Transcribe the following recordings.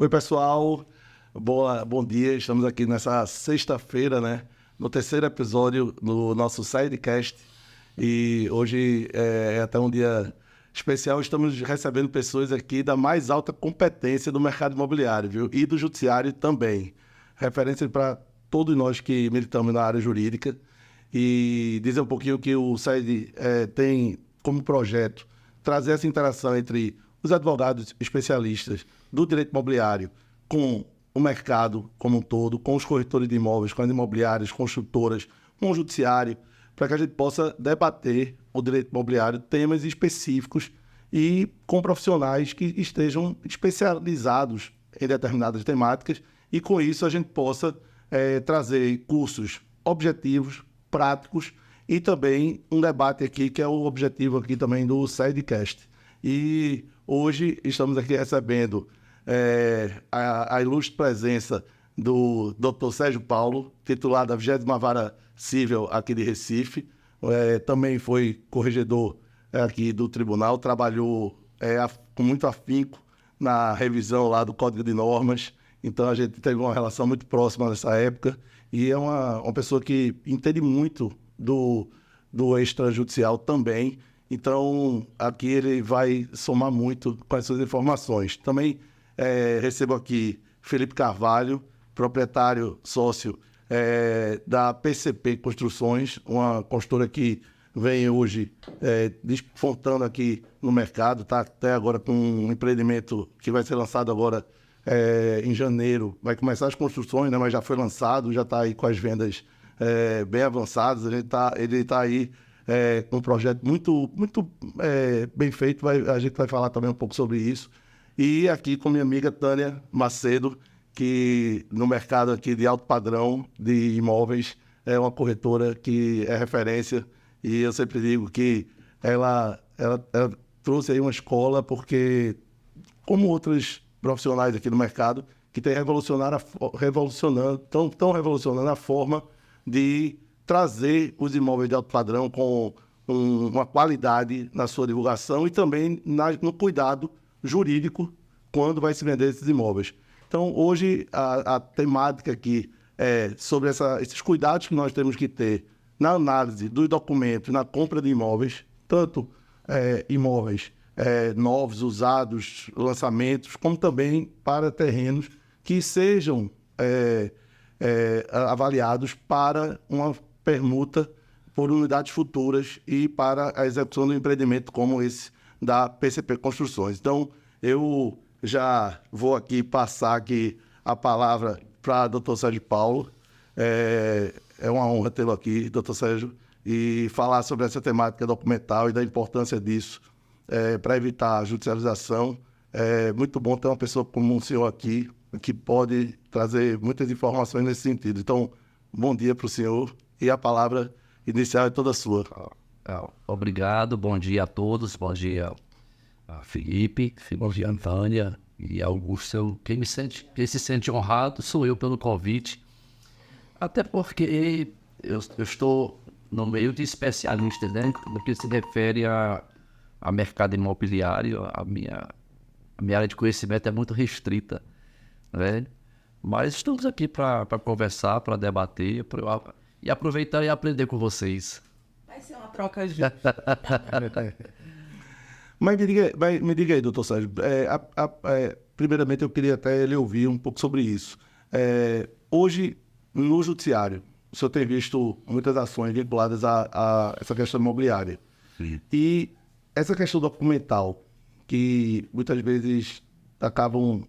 Oi, pessoal. Bom dia. Estamos aqui nessa sexta-feira, né? No terceiro episódio do nosso Sidecast. E hoje é até um dia especial. Estamos recebendo pessoas aqui da mais alta competência do mercado imobiliário, viu? E do judiciário também. Referência para todos nós que militamos na área jurídica. E dizer um pouquinho que o SAID tem como projeto trazer essa interação entre os advogados especialistas do direito imobiliário com o mercado como um todo, com os corretores de imóveis, com as imobiliárias, construtoras, com o judiciário, para que a gente possa debater o direito imobiliário, temas específicos e com profissionais que estejam especializados em determinadas temáticas e com isso a gente possa trazer cursos objetivos, práticos e também um debate aqui que é o objetivo aqui também do Sidecast. E hoje estamos aqui recebendo a ilustre presença do Dr. Sérgio Paulo, titular da 20ª Vara Civil aqui de Recife. Também foi corregedor aqui do tribunal, trabalhou com muito afinco na revisão lá do Código de Normas. Então a gente teve uma relação muito próxima nessa época e é uma pessoa que entende muito do extrajudicial também. Então, aqui ele vai somar muito com as suas informações. Também recebo aqui Felipe Carvalho, proprietário sócio da PCP Construções, uma construtora que vem hoje despontando aqui no mercado, está até agora com um empreendimento que vai ser lançado agora em janeiro. Vai começar as construções, né, mas já foi lançado, já está aí com as vendas bem avançadas. Ele está aí com um projeto muito bem feito. A gente vai falar também um pouco sobre isso. E aqui com minha amiga Tânia Macedo, que no mercado aqui de alto padrão de imóveis é uma corretora que é referência. E eu sempre digo que ela trouxe aí uma escola, porque como outros profissionais aqui no mercado, que tem estão revolucionando a forma de trazer os imóveis de alto padrão com uma qualidade na sua divulgação e também no cuidado jurídico quando vai se vender esses imóveis. Então, hoje, a temática aqui é sobre esses cuidados que nós temos que ter na análise dos documentos, na compra de imóveis, tanto imóveis novos, usados, lançamentos, como também para terrenos que sejam avaliados para uma permuta por unidades futuras e para a execução do empreendimento como esse da PCP Construções. Então, eu já vou aqui passar aqui a palavra para o Dr. Sérgio Paulo. É uma honra tê-lo aqui, Dr. Sérgio, e falar sobre essa temática documental e da importância disso para evitar a judicialização. É muito bom ter uma pessoa como o senhor aqui, que pode trazer muitas informações nesse sentido. Então, bom dia para o senhor e a palavra inicial é toda sua. Obrigado, bom dia a todos, bom dia a Felipe, bom dia a Antânia e Augusto. Quem se sente honrado sou eu pelo convite, até porque eu estou no meio de especialistas, né, no que se refere a mercado imobiliário. A minha área de conhecimento é muito restrita, né? Mas estamos aqui para conversar, para debater e aproveitar e aprender com vocês. Vai ser uma troca de... Mas me diga aí, doutor Sérgio, primeiramente eu queria até ele ouvir um pouco sobre isso. Hoje, no judiciário, o senhor tem visto muitas ações vinculadas a essa questão imobiliária. Sim. E essa questão documental, que muitas vezes acabam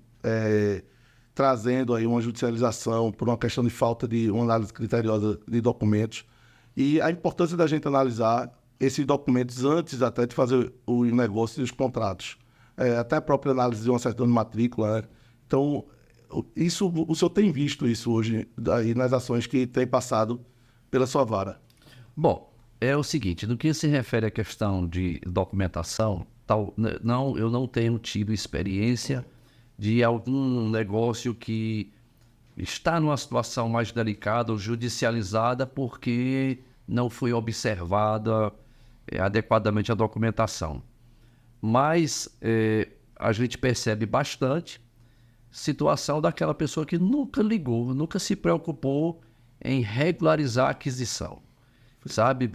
trazendo aí uma judicialização por uma questão de falta de uma análise criteriosa de documentos, e a importância da gente analisar esses documentos antes até de fazer o negócio e os contratos. Até a própria análise de uma certidão de matrícula, né? Então, o senhor tem visto isso hoje aí nas ações que tem passado pela sua vara? Bom, é o seguinte, no que se refere à questão de documentação, eu não tenho tido experiência de algum negócio que está numa situação mais delicada ou judicializada porque não foi observada adequadamente a documentação. Mas a gente percebe bastante situação daquela pessoa que nunca ligou, nunca se preocupou em regularizar a aquisição, sabe?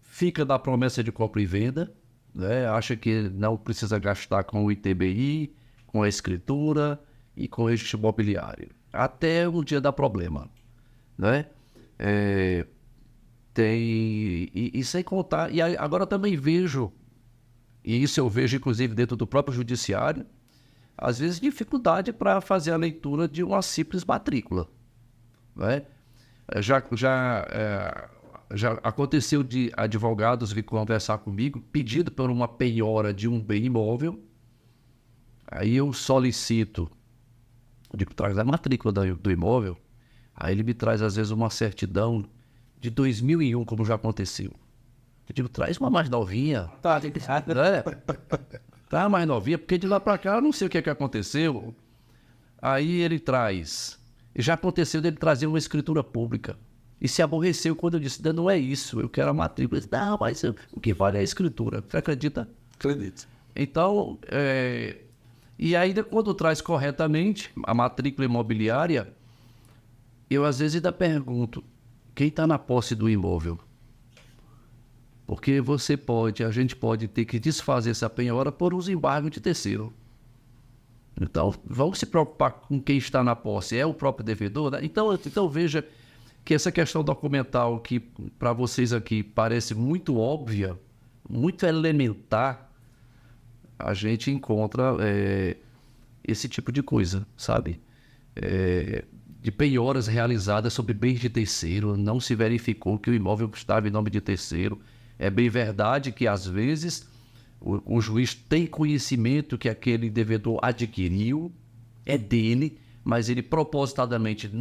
Fica na promessa de compra e venda, né? Acha que não precisa gastar com o ITBI, com a escritura e com o registro imobiliário, até o dia dá problema, né? E sem contar, e agora eu também vejo, e isso eu vejo inclusive dentro do próprio judiciário, às vezes dificuldade para fazer a leitura de uma simples matrícula, né? Já aconteceu de advogados vir conversar comigo pedindo por uma penhora de um bem imóvel, aí eu solicito, eu digo, traz a matrícula do imóvel, aí ele me traz às vezes uma certidão de 2001, como já aconteceu. Eu digo, traz uma mais novinha. Tá, tem que... né? Tá mais novinha, porque de lá para cá eu não sei o que é que aconteceu. Aí ele traz. E já aconteceu dele trazer uma escritura pública. E se aborreceu quando eu disse, não é isso, eu quero a matrícula. Ele disse, não, mas o que vale é a escritura. Você acredita? Acredito. Então, e ainda quando traz corretamente a matrícula imobiliária, eu às vezes ainda pergunto, quem está na posse do imóvel? Porque a gente pode ter que desfazer essa penhora por uns embargos de terceiro. Então, vamos se preocupar com quem está na posse. É o próprio devedor, né? Então veja que essa questão documental que para vocês aqui parece muito óbvia, muito elementar, a gente encontra esse tipo de coisa, sabe? De penhoras realizadas sobre bens de terceiro, não se verificou que o imóvel estava em nome de terceiro. É bem verdade que, às vezes, o juiz tem conhecimento que aquele devedor adquiriu, é dele, mas ele propositadamente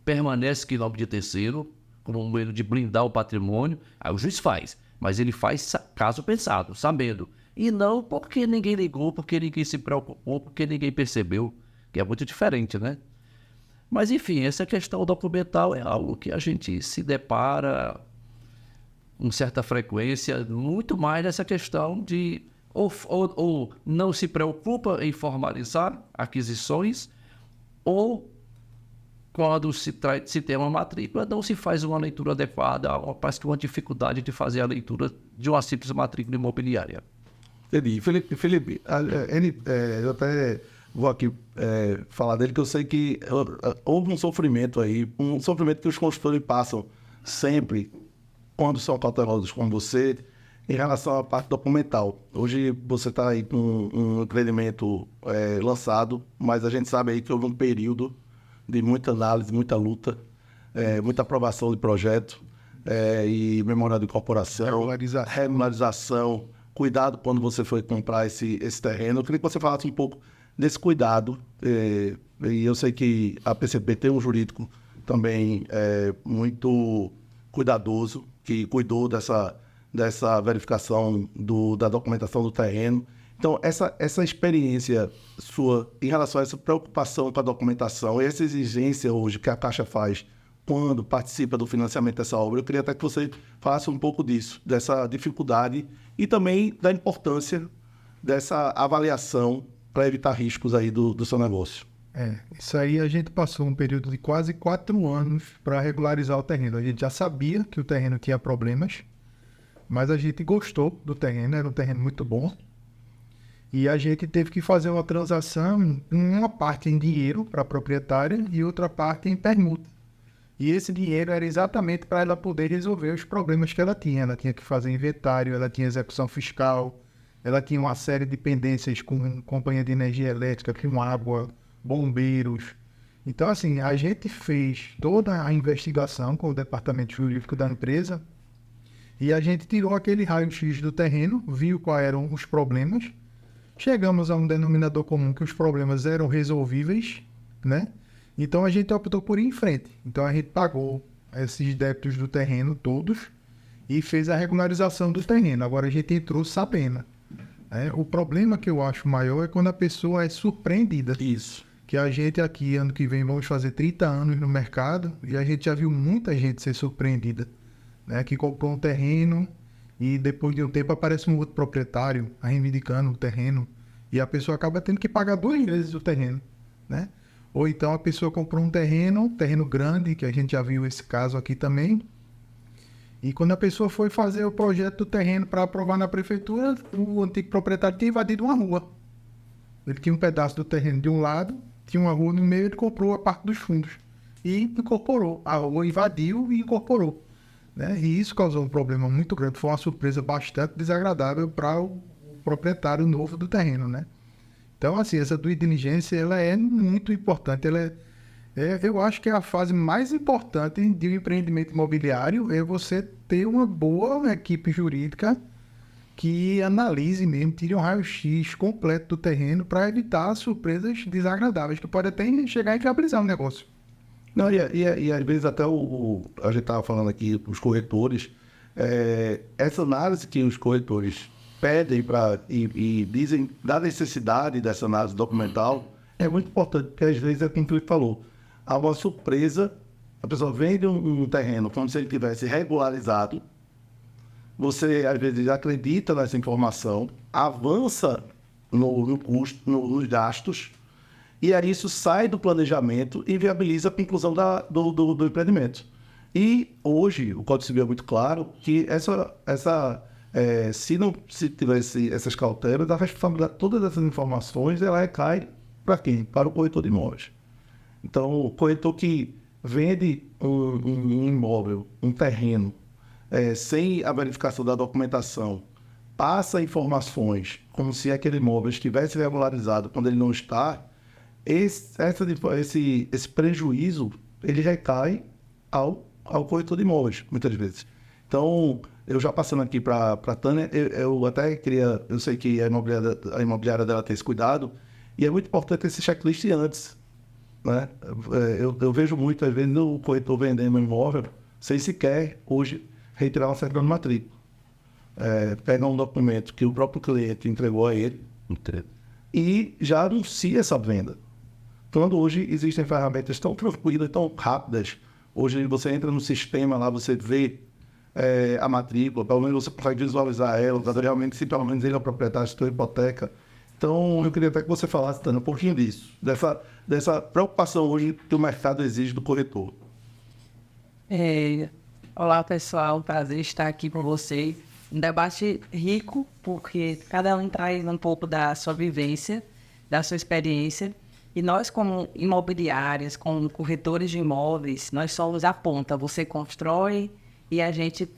permanece em nome de terceiro, como um meio de blindar o patrimônio. Aí o juiz faz, mas ele faz caso pensado, sabendo. E não porque ninguém ligou, porque ninguém se preocupou, porque ninguém percebeu, que é muito diferente, né? Mas, enfim, essa questão documental é algo que a gente se depara com certa frequência, muito mais nessa questão de ou não se preocupa em formalizar aquisições, ou quando se tem uma matrícula, não se faz uma leitura adequada, parece que uma dificuldade de fazer a leitura de uma simples matrícula imobiliária. Entendi. Felipe, eu até vou aqui falar dele, que eu sei que houve um sofrimento aí, um sofrimento que os consultores passam sempre quando são cautelosos com você, em relação à parte documental. Hoje você está aí com um empreendimento lançado, mas a gente sabe aí que houve um período de muita análise, muita luta, muita aprovação de projeto, e memorial de incorporação, regularização, cuidado quando você foi comprar esse terreno. Eu queria que você falasse um pouco desse cuidado, e eu sei que a PCP tem um jurídico também muito cuidadoso, que cuidou dessa verificação da documentação do terreno. Então, essa experiência sua em relação a essa preocupação com a documentação, essa exigência hoje que a Caixa faz quando participa do financiamento dessa obra, eu queria até que você falasse um pouco disso, dessa dificuldade e também da importância dessa avaliação para evitar riscos aí do seu negócio. Isso aí a gente passou um período de quase 4 anos para regularizar o terreno. A gente já sabia que o terreno tinha problemas, mas a gente gostou do terreno, era um terreno muito bom. E a gente teve que fazer uma transação, uma parte em dinheiro para a proprietária e outra parte em permuta. E esse dinheiro era exatamente para ela poder resolver os problemas que ela tinha. Ela tinha que fazer inventário, ela tinha execução fiscal, ela tinha uma série de pendências com companhia de energia elétrica, com água, bombeiros. Então, assim, a gente fez toda a investigação com o departamento jurídico da empresa e a gente tirou aquele raio-x do terreno, viu quais eram os problemas, chegamos a um denominador comum que os problemas eram resolvíveis, né? Então, a gente optou por ir em frente. Então, a gente pagou esses débitos do terreno todos e fez a regularização do terreno. Agora, a gente entrou sabendo. O problema que eu acho maior é quando a pessoa é surpreendida. Isso. Que a gente aqui, ano que vem, vamos fazer 30 anos no mercado e a gente já viu muita gente ser surpreendida, né? Que comprou um terreno e depois de um tempo aparece um outro proprietário reivindicando o terreno E a pessoa acaba tendo que pagar 2 vezes o terreno, né? Ou então a pessoa comprou um terreno grande, que a gente já viu esse caso aqui também. E quando a pessoa foi fazer o projeto do terreno para aprovar na prefeitura, o antigo proprietário tinha invadido uma rua. Ele tinha um pedaço do terreno de um lado, tinha uma rua no meio, ele comprou a parte dos fundos. E incorporou. A rua invadiu e incorporou, né? E isso causou um problema muito grande. Foi uma surpresa bastante desagradável para o proprietário novo do terreno, né? Então, assim, essa due diligence, ela é muito importante. Eu acho que é a fase mais importante de um empreendimento imobiliário é você ter uma boa equipe jurídica que analise mesmo, tire um raio-x completo do terreno para evitar surpresas desagradáveis, que pode até chegar a inviabilizar o negócio. Não, e às vezes até a gente estava falando aqui, os corretores, essa análise que os corretores pedem e dizem da necessidade dessa análise documental é muito importante, porque às vezes é como tu falou, há uma surpresa, a pessoa vende um terreno como se ele tivesse regularizado, você às vezes acredita nessa informação, avança no custo, nos gastos, e aí isso sai do planejamento e viabiliza a conclusão do empreendimento. E hoje o Código Civil é muito claro que se tivesse essas cautelas, a responsabilidade de todas essas informações ela recai para quem? Para o corretor de imóveis. Então, o corretor que vende um imóvel, um terreno, sem a verificação da documentação, passa informações como se aquele imóvel estivesse regularizado quando ele não está, esse prejuízo ele recai ao corretor de imóveis, muitas vezes. Então, eu já passando aqui para a Tânia, eu até queria, eu sei que a imobiliária dela tem esse cuidado, e é muito importante esse checklist antes, né? Eu vejo muito, às vezes, o corretor vendendo um imóvel sem sequer, hoje, retirar uma certidão de matrícula. Pega um documento que o próprio cliente entregou a ele e já anuncia essa venda. Quando hoje existem ferramentas tão tranquilas, tão rápidas, hoje você entra no sistema lá, você vê a matrícula, pelo menos você consegue visualizar ela, realmente se pelo menos ele é o proprietário de sua hipoteca. Então, eu queria até que você falasse, Tânia, um pouquinho disso, dessa preocupação hoje que o mercado exige do corretor. Olá, pessoal, prazer estar aqui com vocês. Um debate rico, porque cada um traz um pouco da sua vivência, da sua experiência. E nós, como imobiliárias, como corretores de imóveis, nós somos a ponta. Você constrói e a gente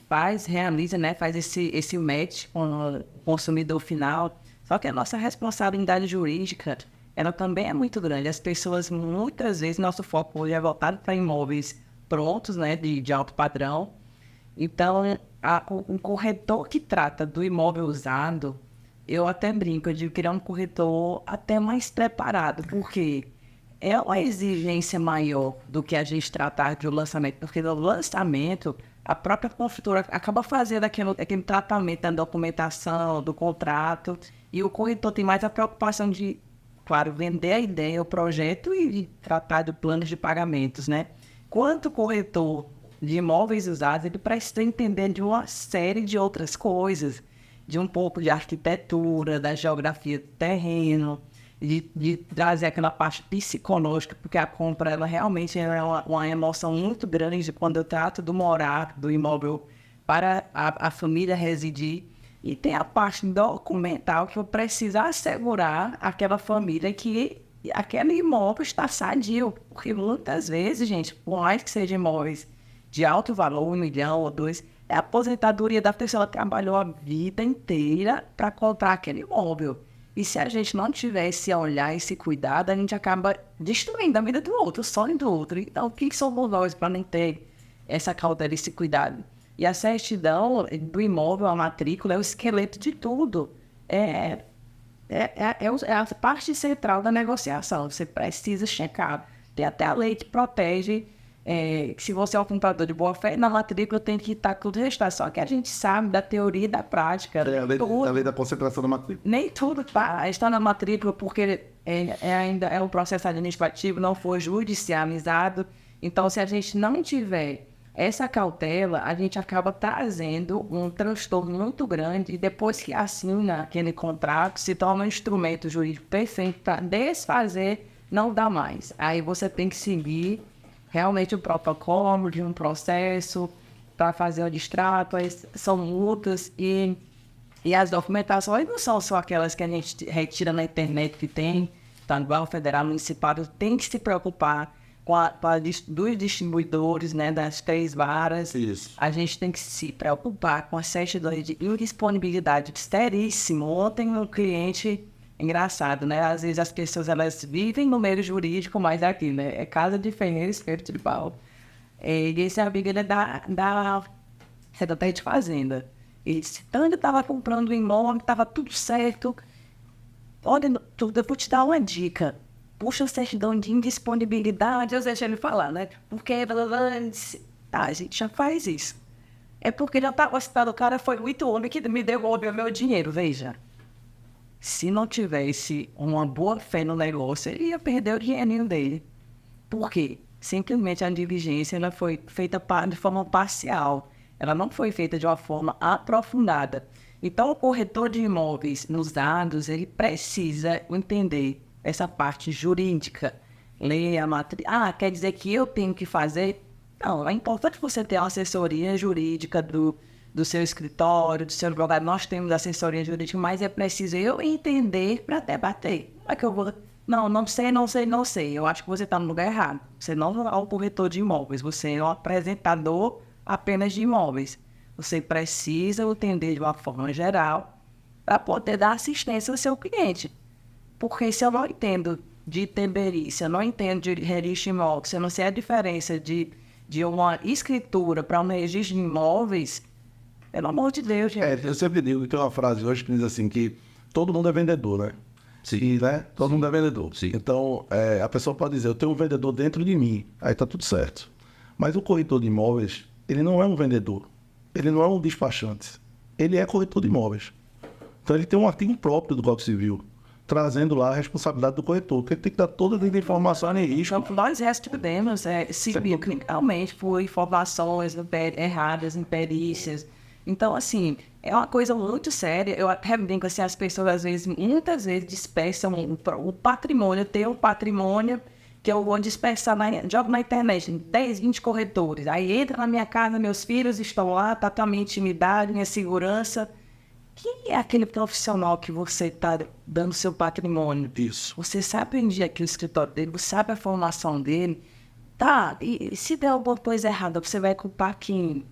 realiza, né, faz esse match com o consumidor final. Só que a nossa responsabilidade jurídica, ela também é muito grande. As pessoas, muitas vezes, nosso foco hoje é voltado para imóveis prontos, né, de alto padrão. Então, um corretor que trata do imóvel usado, eu até brinco, eu digo que ele é um corretor até mais preparado, porque é uma exigência maior do que a gente tratar de um lançamento, porque no lançamento, a própria construtora acaba fazendo aquele tratamento da documentação, do contrato, e o corretor tem mais a preocupação de, claro, vender a ideia, o projeto e tratar de planos de pagamentos, né? Quanto o corretor de imóveis usados, ele precisa entender de uma série de outras coisas, de um pouco de arquitetura, da geografia do terreno, de trazer aquela parte psicológica, porque a compra, ela realmente é uma emoção muito grande quando eu trato do morar, do imóvel para a família residir. E tem a parte documental que eu preciso assegurar àquela família que aquele imóvel está sadio, porque muitas vezes, gente, por mais que sejam imóveis de alto valor, 1 milhão ou 2, é a aposentadoria da pessoa, ela trabalhou a vida inteira para comprar aquele imóvel. E se a gente não tiver esse olhar, esse cuidado, a gente acaba destruindo a vida do outro, o sonho do outro. Então, o que somos nós para não ter essa cautela, esse cuidado? E a certidão do imóvel, a matrícula, é o esqueleto de tudo. É a parte central da negociação. Você precisa checar. Tem até a lei que protege. Se você é um comprador de boa fé, na matrícula tem que estar tudo registrado. Só que a gente sabe da teoria e da prática. A lei da concentração da matrícula. Nem tudo está na matrícula porque ainda é um processo administrativo, não foi judicializado. Então, se a gente não tiver essa cautela, a gente acaba trazendo um transtorno muito grande e depois que assina aquele contrato, se torna um instrumento jurídico perfeito para desfazer, não dá mais. Aí você tem que seguir realmente o protocolo de um processo para fazer o distrato, são multas e as documentações não são só aquelas que a gente retira na internet que tem, tá no Banco Federal Municipal, tem que se preocupar com dos distribuidores, né, das 3 varas. Isso. A gente tem que se preocupar com as certidões de indisponibilidade seríssimo. Ontem um cliente, engraçado, né, às vezes as pessoas elas vivem no meio jurídico, mas aqui, né, é casa de ferreiro, espeto de pau. E esse amigo, ele é da Secretaria de Fazenda. Ele disse, então ele estava comprando um imóvel, estava tudo certo. Olha, eu vou te dar uma dica. Puxa a certidão de indisponibilidade, eu deixo ele falar, né? Porque a gente já faz isso. É porque já estava citado, o cara foi muito homem que me devolveu meu dinheiro, veja. Se não tivesse uma boa fé no negócio, ele ia perder o dinheirinho dele. Por quê? Simplesmente a diligência ela foi feita de forma parcial. Ela não foi feita de uma forma aprofundada. Então, o corretor de imóveis nos dados, ele precisa entender essa parte jurídica. Ler a matéria. Quer dizer que eu tenho que fazer? Não, é importante você ter uma assessoria jurídica do seu escritório, do seu advogado. Nós temos assessoria jurídica, mas é preciso eu entender para debater. Como é que eu vou... Não sei. Eu acho que você está no lugar errado. Você não é um corretor de imóveis, você é um apresentador apenas de imóveis. Você precisa entender de uma forma geral para poder dar assistência ao seu cliente. Porque se eu não entendo de temperícia, eu não entendo de registro de imóveis, se eu não sei a diferença de uma escritura para um registro de imóveis, pelo amor de Deus, gente. Eu sempre digo que tem uma frase hoje que diz assim, que todo mundo é vendedor, né? Sim. E, né? Todo mundo é vendedor. Sim. Então, a pessoa pode dizer, eu tenho um vendedor dentro de mim, aí tá tudo certo. Mas o corretor de imóveis, ele não é um vendedor, ele não é um despachante, ele é corretor de imóveis. Então, ele tem um artigo próprio do Código Civil, trazendo lá a responsabilidade do corretor, que ele tem que dar toda a informação em risco. Então, nós recebemos criminalmente por informações erradas, em perícias. Então, assim, é uma coisa muito séria. Eu até brinco assim, as pessoas muitas vezes dispersam o patrimônio. Eu tenho um patrimônio que eu vou dispersar, jogo na internet, 10, 20 corretores. Aí entra na minha casa, meus filhos estão lá, tá a minha intimidade, minha segurança. Quem é aquele profissional que você está dando seu patrimônio? Isso. Você sabe onde é que o escritório dele, você sabe a formação dele. Tá, e se der alguma coisa errada, você vai culpar quem?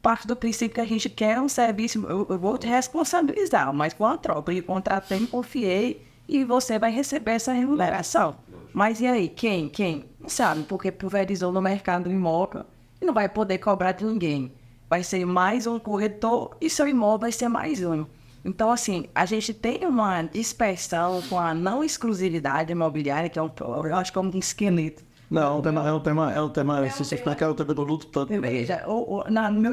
Parte do princípio que a gente quer um serviço, eu vou te responsabilizar, mas com a troca de contratei, confiei e você vai receber essa remuneração. Mas e aí, quem? Não sabe, porque pulverizou no mercado imóvel e não vai poder cobrar de ninguém. Vai ser mais um corretor e seu imóvel vai ser mais um. Então, assim, a gente tem uma dispersão com a não exclusividade imobiliária, que eu acho que é um esqueleto. Não, é um tema, se você explicar que é um tema do luto tanto. Veja,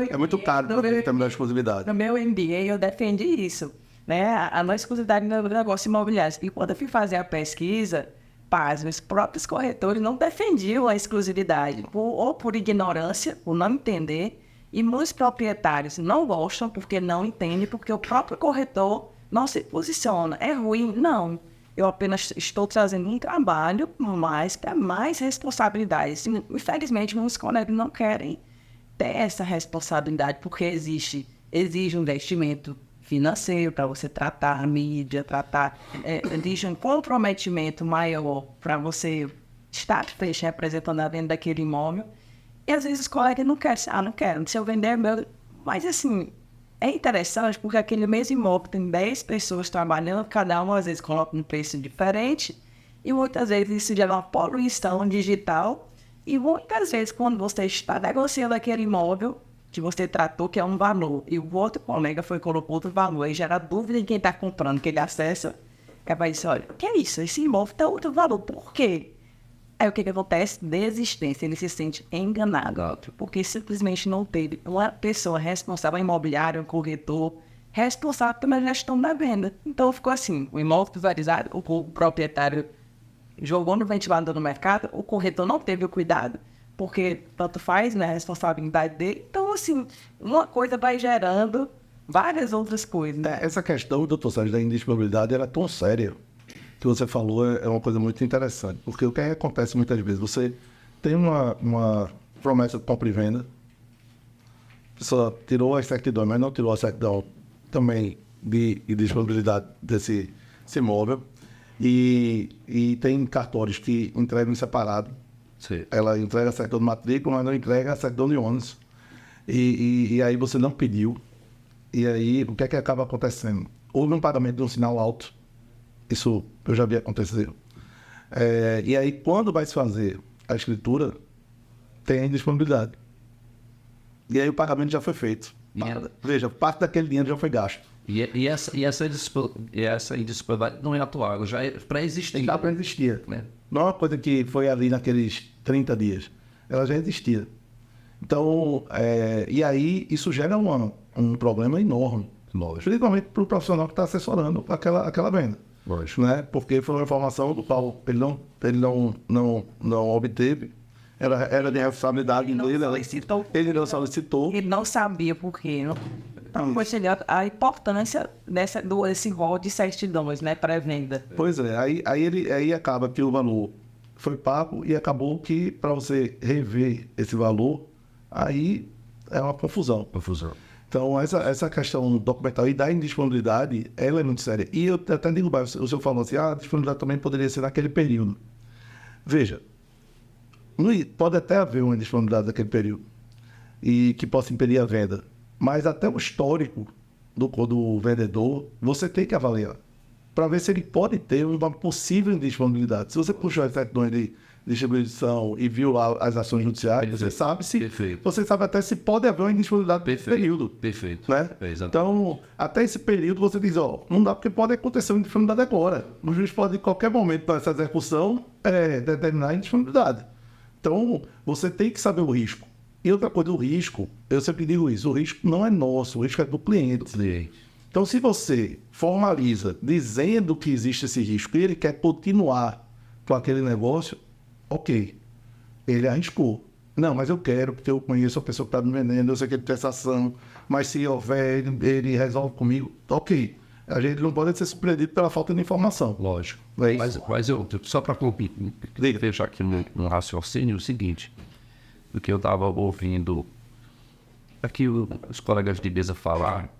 É muito caro o tema da exclusividade. No meu MBA eu defendi isso, né? A não exclusividade no negócio imobiliário. E quando eu fui fazer a pesquisa, os próprios corretores não defendiam a exclusividade, ou por ignorância, por não entender, e muitos proprietários não gostam porque não entendem, porque o próprio corretor não se posiciona. É ruim? Não. Eu apenas estou trazendo um trabalho para mais responsabilidades. Infelizmente, muitos colegas não querem ter essa responsabilidade, porque exige um investimento financeiro para você tratar a mídia, exige um comprometimento maior para você estar representando a venda daquele imóvel. E às vezes os colegas não querem, se eu vender meu... Mas assim, é interessante porque aquele mesmo imóvel tem 10 pessoas trabalhando, cada uma às vezes coloca um preço diferente, e muitas vezes isso gera uma poluição digital, e muitas vezes quando você está negociando aquele imóvel que você tratou que é um valor, e o outro colega colocou outro valor, aí gera dúvida em quem está comprando, que ele acessa, que vai dizer, olha, o que é isso? Esse imóvel está outro valor, por quê? Aí o que acontece? Desistência, ele se sente enganado, porque simplesmente não teve uma pessoa responsável, um imobiliário, um corretor, responsável pela gestão da venda. Então ficou assim, o imóvel pulverizado, o proprietário jogou no ventilador no mercado, o corretor não teve o cuidado, porque tanto faz, né, a responsabilidade dele. Então, assim, uma coisa vai gerando várias outras coisas. Essa questão, doutor Sérgio, da indisponibilidade, ela é tão séria que você falou é uma coisa muito interessante. Porque o que acontece muitas vezes? Você tem uma promessa de compra e venda, a pessoa tirou as certidões, mas não tirou a certidão também de disponibilidade desse imóvel. E tem cartórios que entregam em separado. Sim. Ela entrega a certidão de matrícula, mas não entrega a certidão de ônus. E aí você não pediu. E aí, o que é que acaba acontecendo? Houve um pagamento de um sinal alto. Isso eu já vi acontecer. E aí, quando vai se fazer a escritura, tem a indisponibilidade. E aí o pagamento já foi feito. Veja, parte daquele dinheiro já foi gasto. E essa indisponibilidade não é atual, ela já é pré-existente. Já pré-existia. Né? Não é uma coisa que foi ali naqueles 30 dias. Ela já existia. Então, e aí isso gera um problema enorme. Lógico. Principalmente para o profissional que está assessorando aquela venda. Lógico. Né? Porque foi uma informação do qual ele não obteve. Era de responsabilidade dele. Ele não solicitou. Ele não sabia por quê. Então, a importância desse rol de certidões, né, pré-venda. Pois é, aí acaba que o valor foi pago e acabou que, para você rever esse valor, aí é uma confusão. Então, essa questão documental e da indisponibilidade, ela é muito séria. E eu até digo, o senhor falou assim, a disponibilidade também poderia ser naquele período. Veja, pode até haver uma indisponibilidade naquele período e que possa impedir a venda, mas até o histórico do vendedor, você tem que avaliar para ver se ele pode ter uma possível indisponibilidade. Se você puxou as certidões de distribuição e viu lá as ações judiciais, você sabe você sabe até se pode haver uma indisponibilidade nesse período. Perfeito. Né? Então, até esse período você diz, não dá porque pode acontecer uma indisponibilidade agora. O juiz pode, em qualquer momento, nessa execução, determinar a indisponibilidade. Então, você tem que saber o risco. E outra coisa, o risco, eu sempre digo isso, o risco não é nosso, o risco é do cliente. Sim. Então, se você formaliza dizendo que existe esse risco e ele quer continuar com aquele negócio, ok, ele arriscou. Não, mas eu quero, porque eu conheço a pessoa que está me vendendo, eu sei que ele tem essa ação, mas se houver, ele resolve comigo, ok. A gente não pode ser surpreendido pela falta de informação. Lógico. É isso. Mas eu, só para fechar aqui no raciocínio, o seguinte, do que eu estava ouvindo aqui os colegas de mesa falar,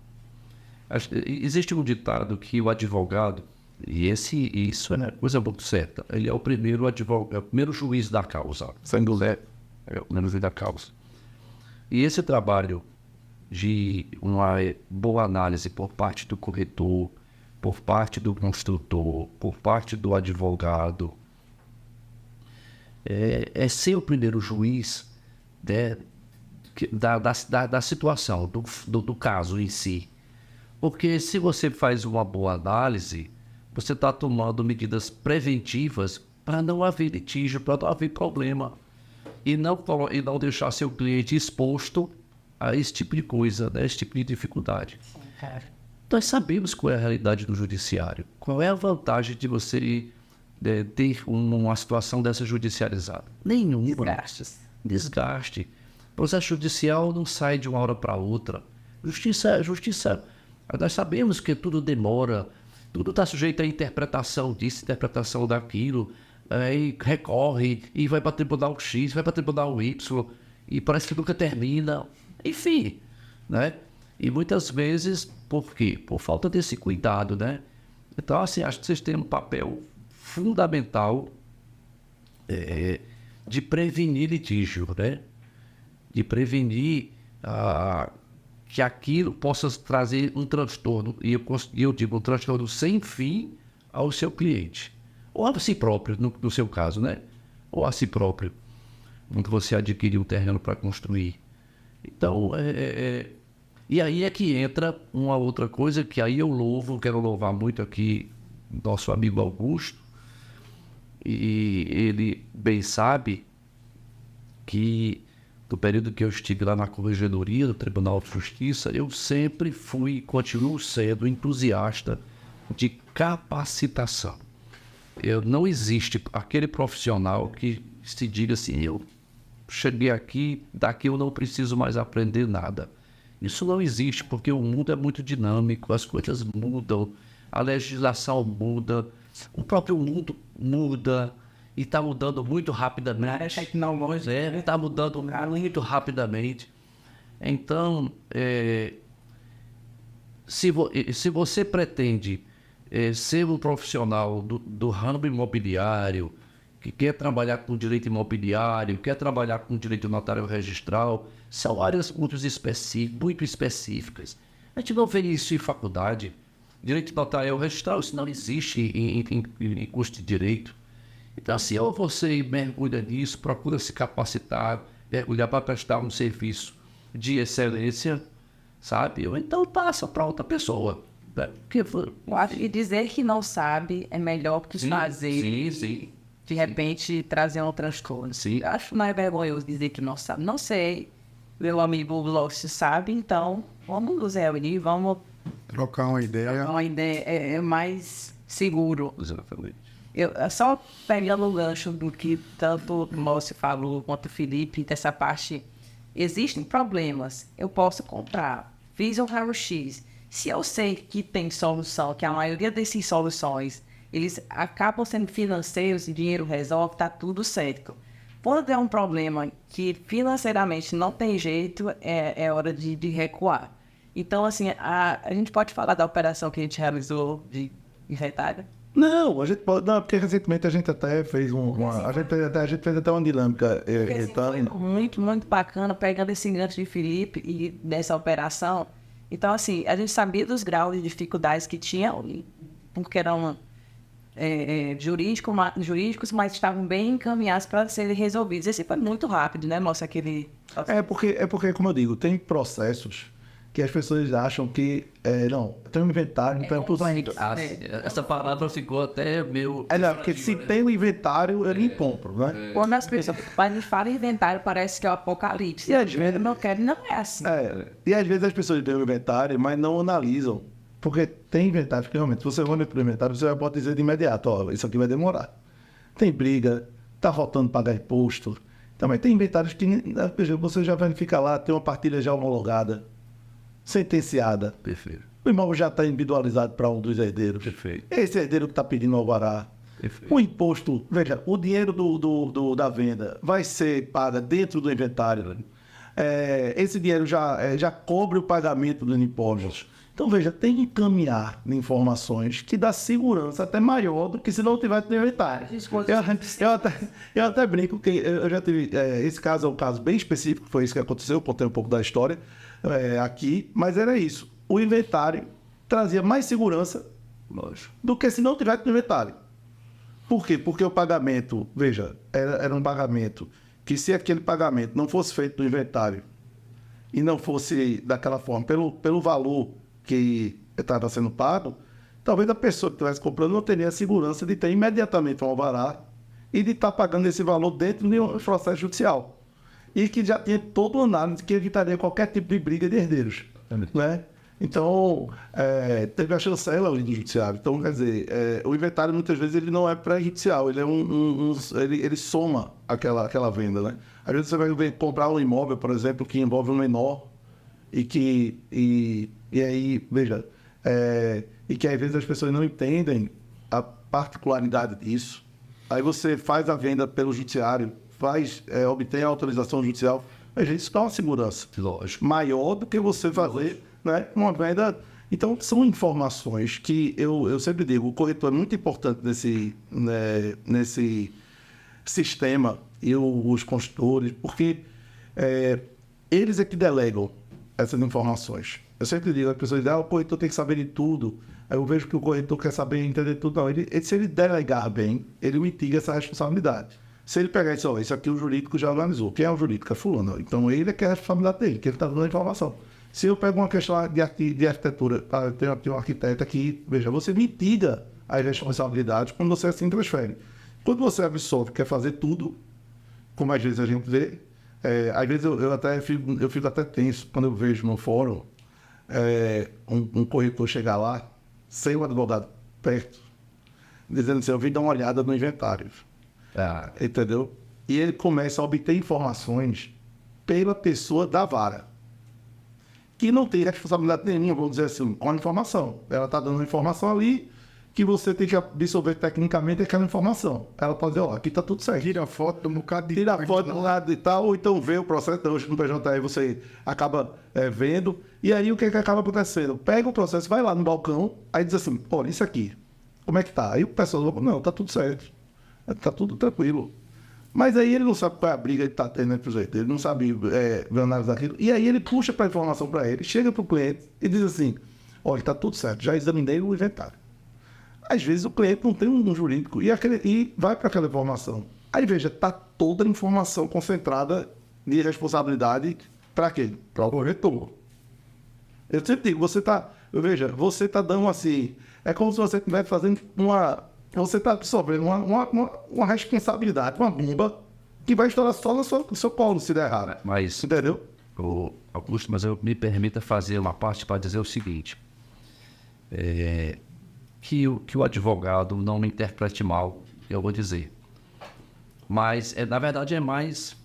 existe um ditado que o advogado, e isso é coisa muito certa, ele é o primeiro advogado, é o primeiro juiz da causa. Sem dúvida. É o primeiro juiz da causa. E esse trabalho de uma boa análise por parte do corretor, por parte do construtor, por parte do advogado, é ser o primeiro juiz, né, da situação, do caso em si. Porque se você faz uma boa análise, você está tomando medidas preventivas para não haver litígio, para não haver problema. E não deixar seu cliente exposto a esse tipo de coisa, né? Esse tipo de dificuldade. Nós sabemos qual é a realidade do judiciário. Qual é a vantagem de você ter uma situação dessa judicializada? Nenhuma. Desgaste. O processo judicial não sai de uma hora para outra. Justiça. Nós sabemos que tudo demora, tudo está sujeito à interpretação disso, interpretação daquilo, e recorre, e vai para o tribunal X, vai para o tribunal Y, e parece que nunca termina. Enfim, né? E muitas vezes, por quê? Por falta desse cuidado, né? Então, assim, acho que vocês têm um papel fundamental de prevenir litígio, né? De prevenir que aquilo possa trazer um transtorno, e eu digo um transtorno sem fim ao seu cliente, ou a si próprio, no seu caso, né? Ou a si próprio, quando você adquire um terreno para construir. Então, e aí é que entra uma outra coisa que aí quero louvar muito aqui nosso amigo Augusto, e ele bem sabe que no período que eu estive lá na Corregedoria do Tribunal de Justiça, eu sempre fui e continuo sendo entusiasta de capacitação. Não existe aquele profissional que se diga assim, eu cheguei aqui, daqui eu não preciso mais aprender nada. Isso não existe, porque o mundo é muito dinâmico, as coisas mudam, a legislação muda, o próprio mundo muda e está mudando muito rapidamente. Está mudando muito rapidamente. Então, se você pretende ser um profissional do ramo imobiliário, que quer trabalhar com direito imobiliário, quer trabalhar com direito notário registral, são áreas muito específicas. A gente não vê isso em faculdade. Direito notário registral, isso não existe em curso de direito. Então, assim, ou você mergulha nisso, procura se capacitar, mergulhar para prestar um serviço de excelência, sabe? Ou então passa para outra pessoa. Eu acho que dizer que não sabe é melhor que fazer. Sim. De repente, trazer um transtorno. Sim. Eu acho mais vergonhoso dizer que não sabe. Não sei, meu amigo Lócio sabe, então vamos nos reunir, vamos Trocar uma ideia. uma ideia é mais seguro. Exatamente. Só pegando o gancho do que tanto o Lócio falou quanto o Felipe, dessa parte, existem problemas, eu posso comprar, fiz um raio-x. Se eu sei que tem solução, que a maioria dessas soluções, eles acabam sendo financeiros e dinheiro resolve, tá tudo certo. Quando é um problema que financeiramente não tem jeito, é hora de recuar. Então, assim, a gente pode falar da operação que a gente realizou de inventário? Não, a gente pode. Não, porque recentemente a gente até fez a gente fez até uma dinâmica. Foi muito, muito bacana, pegando esse gancho de Felipe e dessa operação. Então, assim, a gente sabia dos graus de dificuldades que tinha, porque eram jurídicos, mas estavam bem encaminhados para serem resolvidos. Esse foi muito rápido, né, moça? É porque, como eu digo, tem processos que as pessoas acham que, não, tem um inventário, então é possível. Essa palavra ficou até meio... Não, porque se tem um inventário, eu nem compro, né? Quando as pessoas falam inventário, parece que é o apocalipse. E às vezes... Não é assim. E às vezes as pessoas têm um inventário, mas não analisam. Porque tem inventário que realmente, se você olha para o inventário, você pode dizer de imediato, ó, isso aqui vai demorar. Tem briga, tá faltando pagar imposto. Também tem inventários que você já verifica lá, tem uma partilha já homologada, sentenciada. Perfeito. O imóvel já está individualizado para um dos herdeiros. Perfeito. Esse herdeiro que está pedindo alvará. Perfeito. O imposto, veja, o dinheiro da venda vai ser pago dentro do inventário. Esse dinheiro já cobre o pagamento dos impostos. Então, veja, tem que caminhar de informações que dá segurança até maior do que se não tivesse no inventário. Eu até brinco que eu já tive... esse caso é um caso bem específico, foi isso que aconteceu, eu contei um pouco da história aqui, mas era isso. O inventário trazia mais segurança do que se não tivesse no inventário. Por quê? Porque o pagamento, veja, era um pagamento que se aquele pagamento não fosse feito no inventário e não fosse daquela forma, pelo valor que estava sendo pago, talvez a pessoa que estivesse comprando não teria a segurança de ter imediatamente um alvará e de estar pagando esse valor dentro de um processo judicial. E que já tinha toda uma análise que evitaria qualquer tipo de briga de herdeiros. Né? Então, teve a chancela do judiciário. Então, quer dizer, o inventário muitas vezes ele não é pré-judicial, ele é ele soma aquela venda. Né? Às vezes você vai comprar um imóvel, por exemplo, que envolve um menor e aí, veja, e que às vezes as pessoas não entendem a particularidade disso. Aí você faz a venda pelo judiciário, obtém a autorização judicial, mas isso dá uma segurança maior do que você fazer, né, uma venda. Então, são informações que eu sempre digo, o corretor é muito importante nesse sistema e os consultores, porque eles é que delegam essas informações. Eu sempre digo, as pessoas dizem, o corretor tem que saber de tudo. Aí eu vejo que o corretor quer saber e entender tudo. Não, se ele delegar bem, ele mitiga essa responsabilidade. Se ele pegar isso, isso aqui o jurídico já organizou. Quem é o jurídico? É fulano. Então ele é que é a responsabilidade dele, que ele está dando a informação. Se eu pego uma questão de arquitetura, eu tenho um arquiteto aqui, veja, você mitiga as responsabilidades quando você assim transfere. Quando você absorve, quer fazer tudo, como às vezes a gente vê, às vezes eu fico até tenso quando eu vejo no fórum um corretor chegar lá, sem um advogado perto, dizendo assim, eu vim dar uma olhada no inventário. Entendeu? e ele começa a obter informações pela pessoa da vara, que não tem responsabilidade nenhuma, vamos dizer assim, com a informação. Ela está dando uma informação ali que você tem que absorver tecnicamente aquela informação. Ela pode dizer, ó, aqui está tudo certo. Tira foto do bocado de... Tira a foto do lado e tal, ou então vê o processo. Então, hoje no PJE você acaba vendo. E aí o que acaba acontecendo? Pega o processo, vai lá no balcão, aí diz assim, olha, isso aqui, como é que tá? Aí o pessoal fala, não, tá tudo certo. Tá tudo tranquilo. Mas aí ele não sabe qual é a briga que tá tendo entre os dois. Ele não sabe ver análise daquilo. E aí ele puxa para a informação para ele, chega para o cliente e diz assim, olha, tá tudo certo, já examinei o inventário. Às vezes o cliente não tem um jurídico e vai para aquela informação. Aí veja, está toda a informação concentrada de responsabilidade para quem? Para o corretor. Eu sempre digo, você está dando assim, é como se você estivesse fazendo você está absorvendo uma responsabilidade, uma bomba que vai estourar só no seu colo se der errado. Mas, entendeu? Augusto, mas eu me permita fazer uma parte para dizer o seguinte. Que o advogado não me interprete mal, eu vou dizer. Mas, na verdade, é mais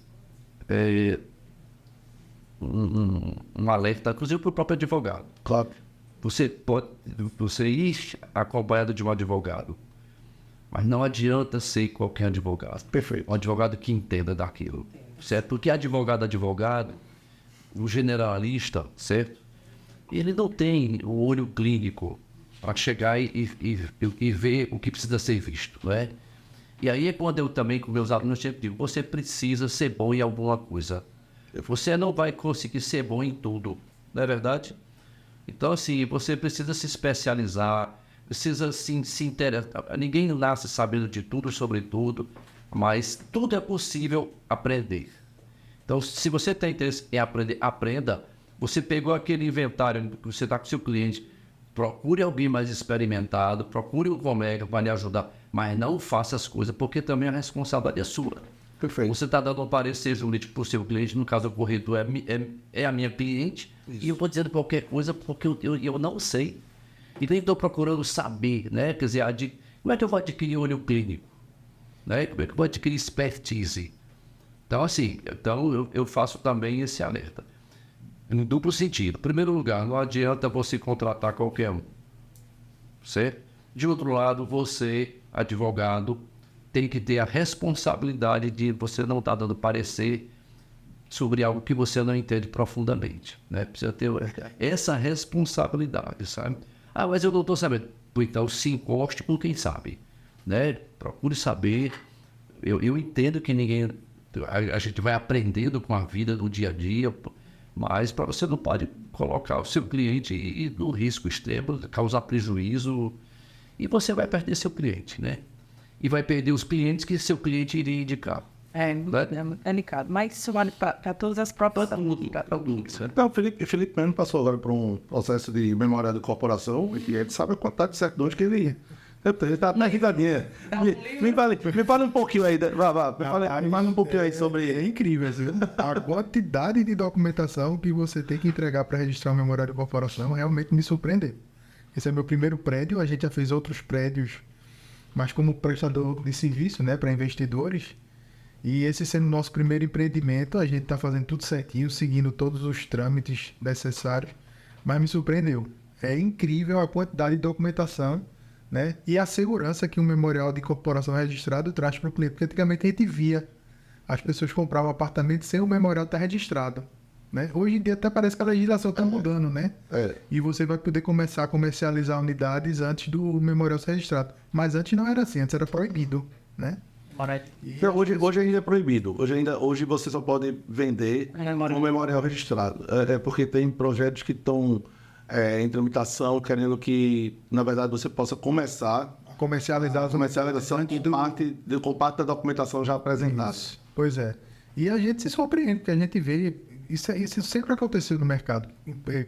um alerta, inclusive para o próprio advogado. Claro. Você ir acompanhado de um advogado, mas não adianta ser qualquer advogado. Perfeito. Um advogado que entenda daquilo, certo? Porque advogado, o generalista, certo? Ele não tem o olho clínico para chegar e ver o que precisa ser visto, não é? E aí é quando eu também, com meus alunos, sempre digo, você precisa ser bom em alguma coisa. Você não vai conseguir ser bom em tudo, não é verdade? Então, assim, você precisa se especializar, precisa se interessar. Ninguém nasce sabendo de tudo sobre tudo, mas tudo é possível aprender. Então, se você tem interesse em aprender, aprenda. Você pegou aquele inventário que você está com o seu cliente, procure alguém mais experimentado, procure um colega para lhe ajudar, mas não faça as coisas, porque também a responsabilidade é sua. Perfeito. Você está dando um parecer jurídico para o seu cliente, no caso o corretor é a minha cliente, isso. E eu vou dizendo qualquer coisa porque eu não sei. E nem estou procurando saber, né? Quer dizer, como é que eu vou adquirir olho clínico? Né? Como é que eu vou adquirir expertise? Então, assim, eu faço também esse alerta. Em duplo sentido. Em primeiro lugar, não adianta você contratar qualquer um. Certo? De outro lado, você, advogado, tem que ter a responsabilidade de você não estar dando parecer sobre algo que você não entende profundamente. Né? Precisa ter essa responsabilidade, sabe? Ah, mas eu não estou sabendo. Então, se encoste com quem sabe. Né? Procure saber. Eu entendo que a gente vai aprendendo com a vida no dia a dia, mas você não pode colocar o seu cliente no risco extremo, causar prejuízo, e você vai perder seu cliente, né? E vai perder os clientes que seu cliente iria indicar. É delicado, mas isso vale para todas as próprias... Então, o Felipe mesmo passou agora por um processo de memória de corporação e ele sabe a quantidade de certidões que ele... Ele tá na risadinha. Me fala um pouquinho aí. Me fala um pouquinho aí sobre... É incrível, viu? A quantidade de documentação que você tem que entregar para registrar um memorial de corporação realmente me surpreendeu. Esse é meu primeiro prédio, a gente já fez outros prédios, mas como prestador de serviço, né, para investidores. E esse sendo o nosso primeiro empreendimento, a gente está fazendo tudo certinho, seguindo todos os trâmites necessários, mas me surpreendeu. É incrível a quantidade de documentação, né? E a segurança que um memorial de corporação registrado traz para o cliente. Porque antigamente a gente via as pessoas compravam apartamento sem o memorial estar registrado. Né? Hoje em dia até parece que a legislação está mudando, né? E você vai poder começar a comercializar unidades antes do memorial ser registrado. Mas antes não era assim, antes era proibido, né? Hoje ainda é proibido. Hoje você só pode vender um memorial registrado. Porque tem projetos que estão em tramitação, querendo que, na verdade, você possa começar a comercialização com parte da documentação já apresentada. Isso. Pois é. E a gente se surpreende, porque a gente vê... Isso sempre aconteceu no mercado.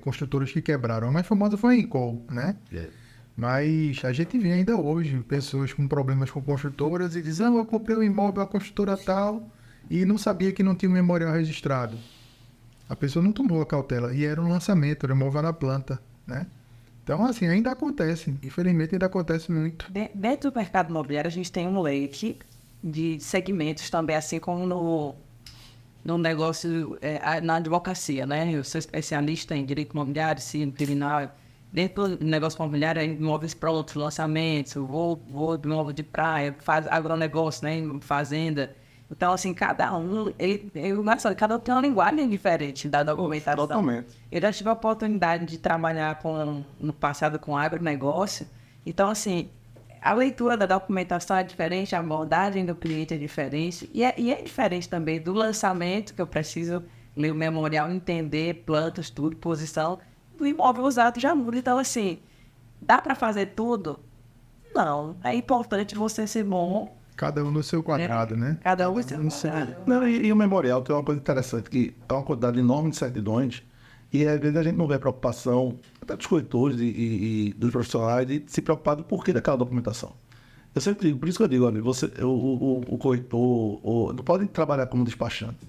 Construtoras que quebraram. A mais famosa foi a Incol, né? Mas a gente vê ainda hoje pessoas com problemas com construtoras e dizem, eu comprei um imóvel, a construtora tal, e não sabia que não tinha um memorial registrado. A pessoa não tomou a cautela. E era um lançamento, era um imóvel na planta, né? Então, assim, ainda acontece. Infelizmente, ainda acontece muito. Dentro do mercado imobiliário, a gente tem um leque de segmentos também, assim como no negócio, na advocacia, né? Eu sou especialista em direito imobiliário, civil, criminal. Dentro do negócio imobiliário, imóveis prontos, lançamentos, vou de imóvel de praia, faz agronegócio, né? Fazenda. Então, assim, cada um tem uma linguagem diferente da documentação. Totalmente. Eu já tive a oportunidade de trabalhar no passado com agronegócio. Então, assim, a leitura da documentação é diferente, a abordagem do cliente é diferente. E é diferente também do lançamento, que eu preciso ler o memorial, entender plantas, tudo, posição. O imóvel usado já muda. Então, assim, dá para fazer tudo? Não. É importante você ser bom. Cada um no seu quadrado, né? Cada um no seu quadrado. Não, e o memorial tem uma coisa interessante, que é uma quantidade enorme de certidões, e às vezes a gente não vê preocupação, até dos corretores e dos profissionais, de se preocupar do porquê daquela documentação. Eu sempre digo, por isso que eu digo, olha, o corretor não pode trabalhar como despachante.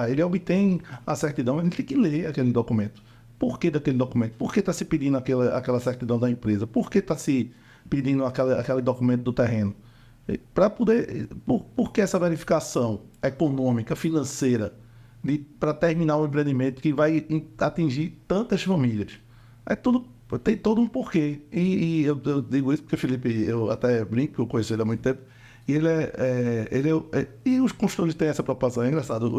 Ele obtém a certidão, ele tem que ler aquele documento. Por que daquele documento? Por que está se pedindo aquela certidão da empresa? Por que está se pedindo aquele documento do terreno? Para poder, por que essa verificação econômica, financeira, para terminar um empreendimento que vai atingir tantas famílias? Tem todo um porquê. E eu digo isso porque, Felipe, eu até brinco, eu conheço ele há muito tempo, e e os consultores têm essa preocupação, é engraçado.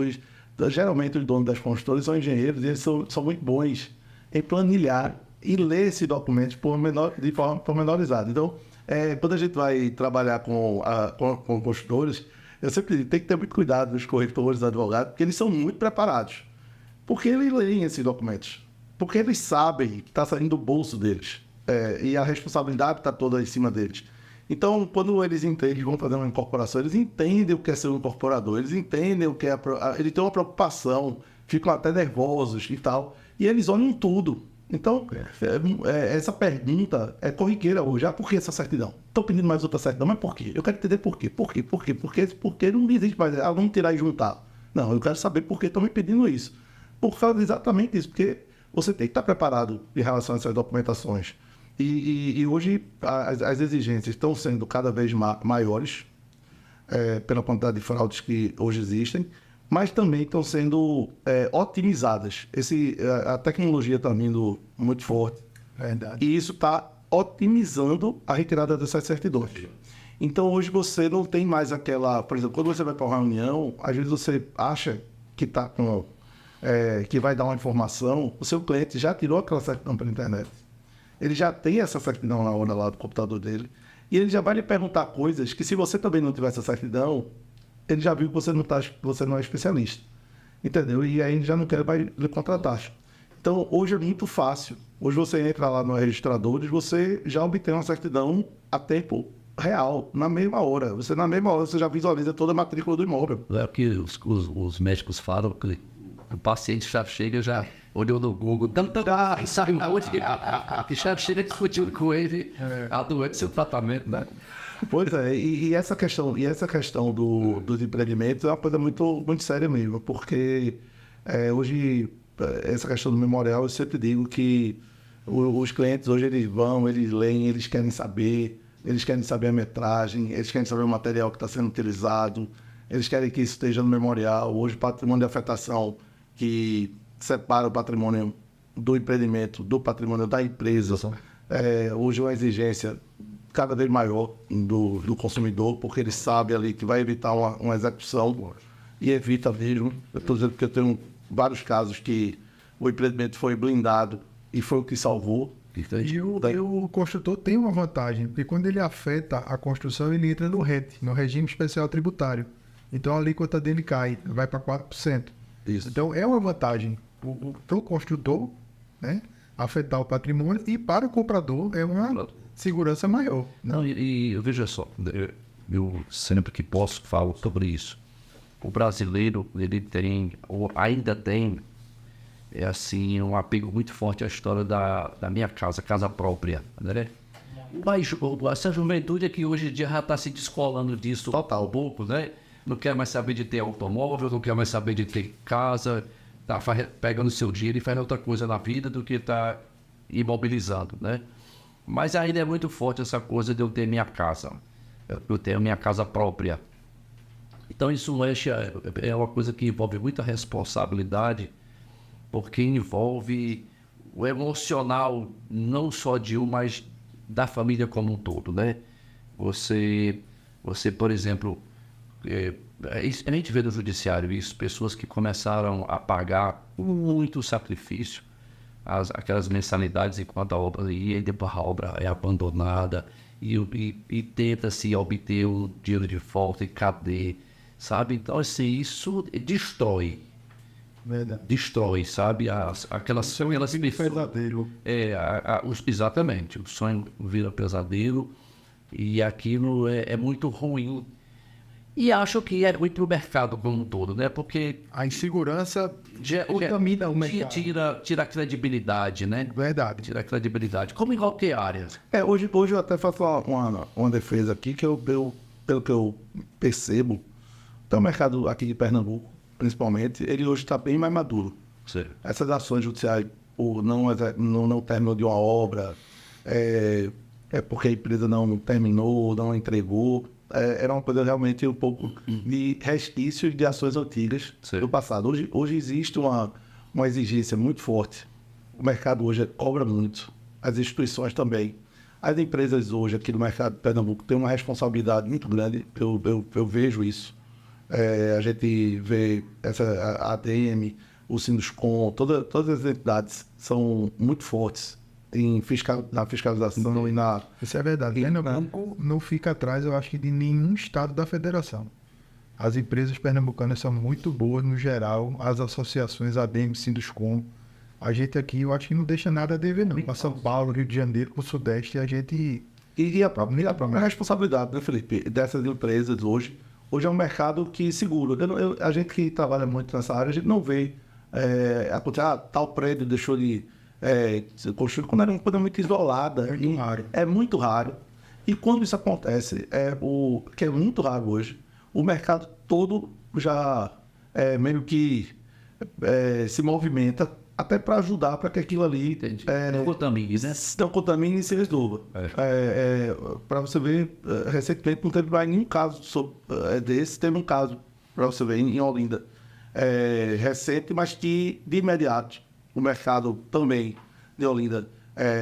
Geralmente os donos das consultoras são engenheiros e eles são muito bons em planilhar e ler esses documentos de forma pormenorizada. Então, quando a gente vai trabalhar com consultores, eu sempre digo, tem que ter muito cuidado dos corretores, advogados, porque eles são muito preparados. Porque eles leem esses documentos. Porque eles sabem que está saindo do bolso deles. E a responsabilidade está toda em cima deles. Então, quando eles vão fazer uma incorporação, eles entendem o que é ser um incorporador, eles entendem o que é... Eles têm uma preocupação, ficam até nervosos e tal. E eles olham tudo. Então, essa pergunta é corriqueira hoje. Por que essa certidão? Estão pedindo mais outra certidão, mas por quê? Eu quero entender por quê. Por quê? Porque não existe mais. Vamos tirar e juntar. Não, eu quero saber por que estão me pedindo isso. Por causa exatamente disso. Porque você tem que estar preparado em relação a essas documentações. E hoje as exigências estão sendo cada vez maiores pela quantidade de fraudes que hoje existem, mas também estão sendo otimizadas. A tecnologia está vindo muito forte. Verdade. E isso está otimizando a retirada dessas certidões. Então, hoje você não tem mais aquela... Por exemplo, quando você vai para uma reunião, às vezes você acha que está que vai dar uma informação, o seu cliente já tirou aquela certidão pela internet. Ele já tem essa certidão na hora lá do computador dele, e ele já vai lhe perguntar coisas que, se você também não tiver essa certidão, ele já viu que você não é especialista. Entendeu? E aí ele já não quer mais lhe contratar. Então, hoje é muito fácil. Hoje você entra lá no registrador e você já obtém uma certidão a tempo real, na mesma hora. Na mesma hora você já visualiza toda a matrícula do imóvel. É o que os médicos falam, que o paciente já chega, já olhou no Google, saiu aonde que já chega discutindo com ele a doença e o tratamento, né? Pois é, e essa questão dos empreendimentos é uma coisa muito, muito séria mesmo, porque hoje, essa questão do memorial, eu sempre digo que os clientes hoje eles leem, eles querem saber a metragem, eles querem saber o material que está sendo utilizado, eles querem que isso esteja no memorial. Hoje, patrimônio de afetação, que separa o patrimônio do empreendimento do patrimônio da empresa, hoje é uma exigência cada vez maior do consumidor, porque ele sabe ali que vai evitar uma execução e evita mesmo. Eu estou dizendo que eu tenho vários casos que o empreendimento foi blindado e foi o que salvou. E o construtor tem uma vantagem, porque quando ele afeta a construção, ele entra no RET, no Regime Especial Tributário. Então a alíquota dele cai, vai para 4%. Isso. Então é uma vantagem para o construtor, né, afetar o patrimônio, e para o comprador é uma segurança maior. Não, e veja só, eu sempre que posso falo sobre isso. O brasileiro, ele tem, ou ainda tem, assim, um apego muito forte à história da minha casa própria, né? Mas essa juventude é que hoje em dia já está se descolando disso um pouco, né? Não quer mais saber de ter automóvel, não quer mais saber de ter casa, tá pegando seu dinheiro e fazendo outra coisa na vida do que está imobilizando, né? Mas ainda é muito forte essa coisa de eu ter minha casa. Eu tenho minha casa própria. Então isso mexe, é uma coisa que envolve muita responsabilidade, porque envolve o emocional, não só de um, mas da família como um todo, né? Você por exemplo, a gente vê no judiciário isso, pessoas que começaram a pagar muito sacrifício, aquelas mensalidades enquanto a obra ia, e depois a obra é abandonada, e tenta-se obter o dinheiro de volta, e cadê, sabe? Então, assim, isso destrói. Verdade. Destrói, sabe? Aquelas pessoas. Pesadelo. Exatamente. O sonho vira pesadelo e aquilo é muito ruim. E acho que é ruim para o mercado como um todo, né? Porque A insegurança contamina o mercado. tira a credibilidade, né? Verdade. Tira a credibilidade, como em qualquer área. Hoje eu até faço uma defesa aqui, que pelo que eu percebo, então o mercado aqui de Pernambuco, principalmente, ele hoje está bem mais maduro. Sim. Essas ações judiciais, por não término de uma obra, é porque a empresa não terminou, não entregou, era uma coisa realmente um pouco de resquícios de ações antigas do passado. Hoje existe uma exigência muito forte. O mercado hoje cobra muito, as instituições também. As empresas hoje aqui do mercado de Pernambuco têm uma responsabilidade muito grande, eu vejo isso. A gente vê a ADM, o Sinduscom, todas as entidades são muito fortes na fiscalização e na... Isso é verdade. Pernambuco não fica atrás, eu acho que de nenhum estado da federação. As empresas pernambucanas são muito boas no geral, as associações ADM, Sinduscom. A gente aqui, eu acho que não deixa nada a dever, não. Para São Paulo, Rio de Janeiro, para o Sudeste, a gente... E a própria responsabilidade, né, Felipe, dessas empresas hoje é um mercado que segura. A gente que trabalha muito nessa área, a gente não vê tal prédio deixou de ser construído quando era uma coisa muito isolada. É muito raro. É muito raro. E quando isso acontece, que é muito raro hoje, o mercado todo já meio que se movimenta até para ajudar para que aquilo ali Não contamine, né? não contamine e se resolva. Para você ver, recentemente não teve mais nenhum caso desse, teve um caso, para você ver, em Olinda, recente, mas que de imediato o mercado também de Olinda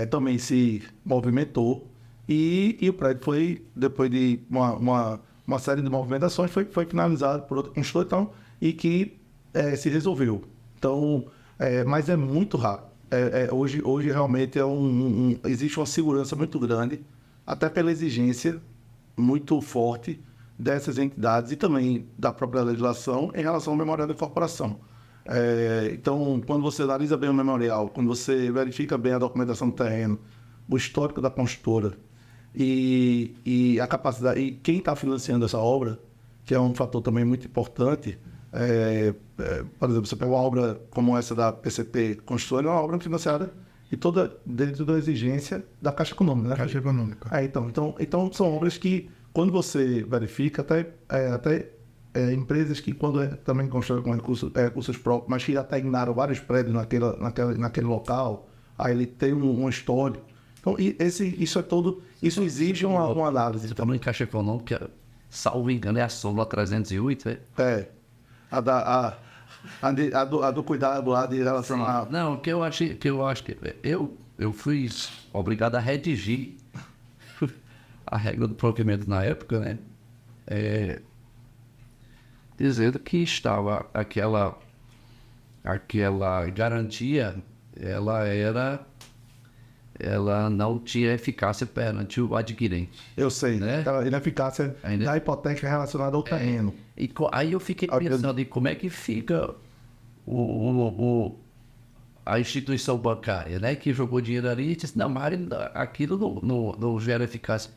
também se movimentou e o prédio foi, depois de uma série de movimentações, foi finalizado por outro construtor e que se resolveu. Então, mas é muito raro. Hoje realmente existe uma segurança muito grande, até pela exigência muito forte dessas entidades e também da própria legislação em relação ao memorial da corporação. Então, quando você analisa bem o memorial, quando você verifica bem a documentação do terreno, o histórico da construtora e a capacidade, e quem está financiando essa obra, que é um fator também muito importante. Por exemplo, você pega uma obra como essa da PCP Construtora, é uma obra financiada e toda dentro da exigência da Caixa Econômica, né? Caixa Econômica. Então são obras que, quando você verifica, até empresas que quando também constroem com recursos próprios, mas que já terminaram vários prédios naquele local, aí ele tem um histórico. Então, isso exige uma análise. Você falou em Caixa Econômica, salvo engano, é a Súmula 308, A do cuidado lá de relação a... Não, que eu acho que eu fui obrigado a redigir a regra do provimento na época, né? Dizendo que estava aquela garantia, ela não tinha eficácia perante o adquirente. Eu sei, né? Aquela ineficácia da hipoteca relacionada ao terreno. Aí eu fiquei pensando em como é que fica a instituição bancária, né? Que jogou dinheiro ali e disse, não, mas aquilo não gera eficácia.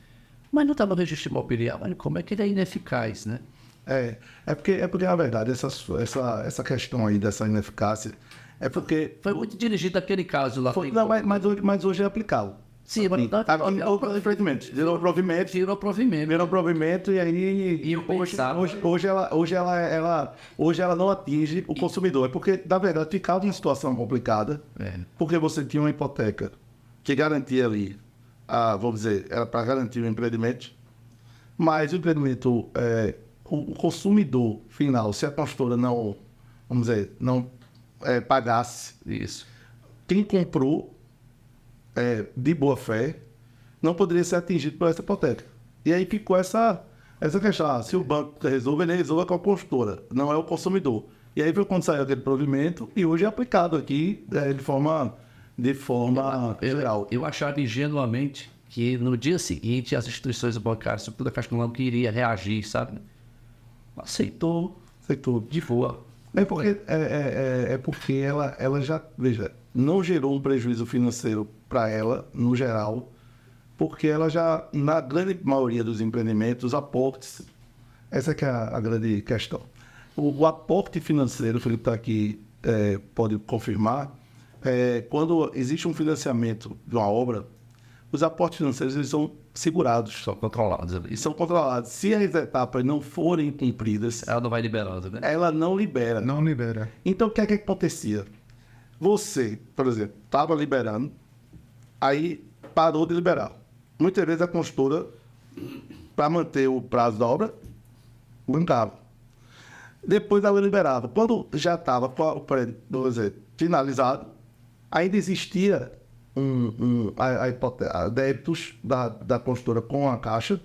Mas não está no registro imobiliário, mas como é que ele é ineficaz, né? Porque na verdade, essa questão aí dessa ineficácia, Foi muito dirigido aquele caso lá. Mas hoje é aplicável. Sim, mas infelizmente, virou provimento e aí E eu pensava... hoje ela não atinge o consumidor. É porque, na verdade, ficava em situação complicada, porque você tinha uma hipoteca que garantia ali, vamos dizer, era para garantir o empreendimento, mas o empreendimento, o consumidor final, se a construtora não, vamos dizer, não pagasse, Isso. quem comprou de boa fé não poderia ser atingido por essa hipoteca. E aí ficou essa questão. Se o banco resolve, ele resolve com a construtora, não é o consumidor. E aí foi quando saiu aquele provimento e hoje é aplicado aqui de forma geral. Eu achava ingenuamente que no dia seguinte as instituições bancárias, sobretudo a Caixa Econômica, iria reagir, sabe? Aceitou de boa. Porque ela já, veja, não gerou um prejuízo financeiro para ela, no geral, porque ela já, na grande maioria dos empreendimentos, os aportes, essa que é a grande questão. O aporte financeiro, o Felipe está aqui, pode confirmar, quando existe um financiamento de uma obra, os aportes financeiros eles são segurados. São controlados ali. E são controlados. Se as etapas não forem cumpridas, Ela não vai liberando, né? ela não libera. Não libera. Então, o que é que acontecia? Você, por exemplo, estava liberando, aí parou de liberar. Muitas vezes a construtora, para manter o prazo da obra, bancava. Depois ela liberava. Quando já estava com o prédio, vamos dizer, finalizado, ainda existia débitos da construtora com a Caixa,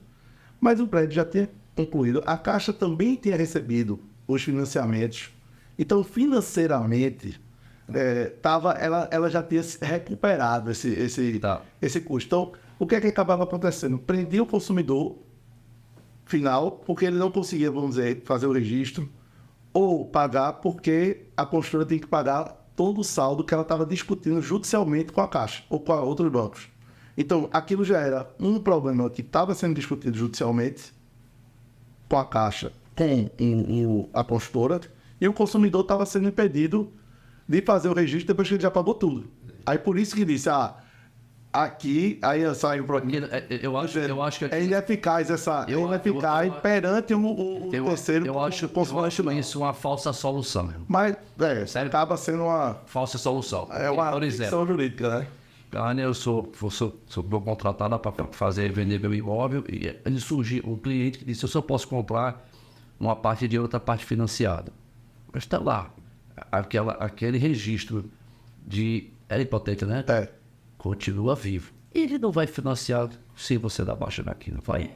mas o prédio já tinha concluído. A Caixa também tinha recebido os financiamentos. Então, financeiramente, ela já tinha recuperado esse custo. Então, o que é que acabava acontecendo? Prendia o consumidor final, porque ele não conseguia, vamos dizer, fazer o registro, ou pagar porque a construtora tem que pagar todo o saldo que ela estava discutindo judicialmente com a Caixa ou com outros bancos. Então, aquilo já era um problema que estava sendo discutido judicialmente com a Caixa, com a construtora, e o consumidor estava sendo impedido de fazer o registro depois que ele já pagou tudo. Aí por isso que disse, aqui, aí sai o problema. Eu acho que É ineficaz perante o terceiro. Eu acho isso uma falsa solução. Mas, acaba sendo uma Falsa solução. por exemplo, ficção jurídica, né? Eu sou contratado para vender meu imóvel e ele surgiu um cliente que disse, eu só posso comprar uma parte de outra parte financiada. Mas está lá, aquele registro era hipoteca, né? Continua vivo. Ele não vai financiar se você dá baixa aqui, não vai?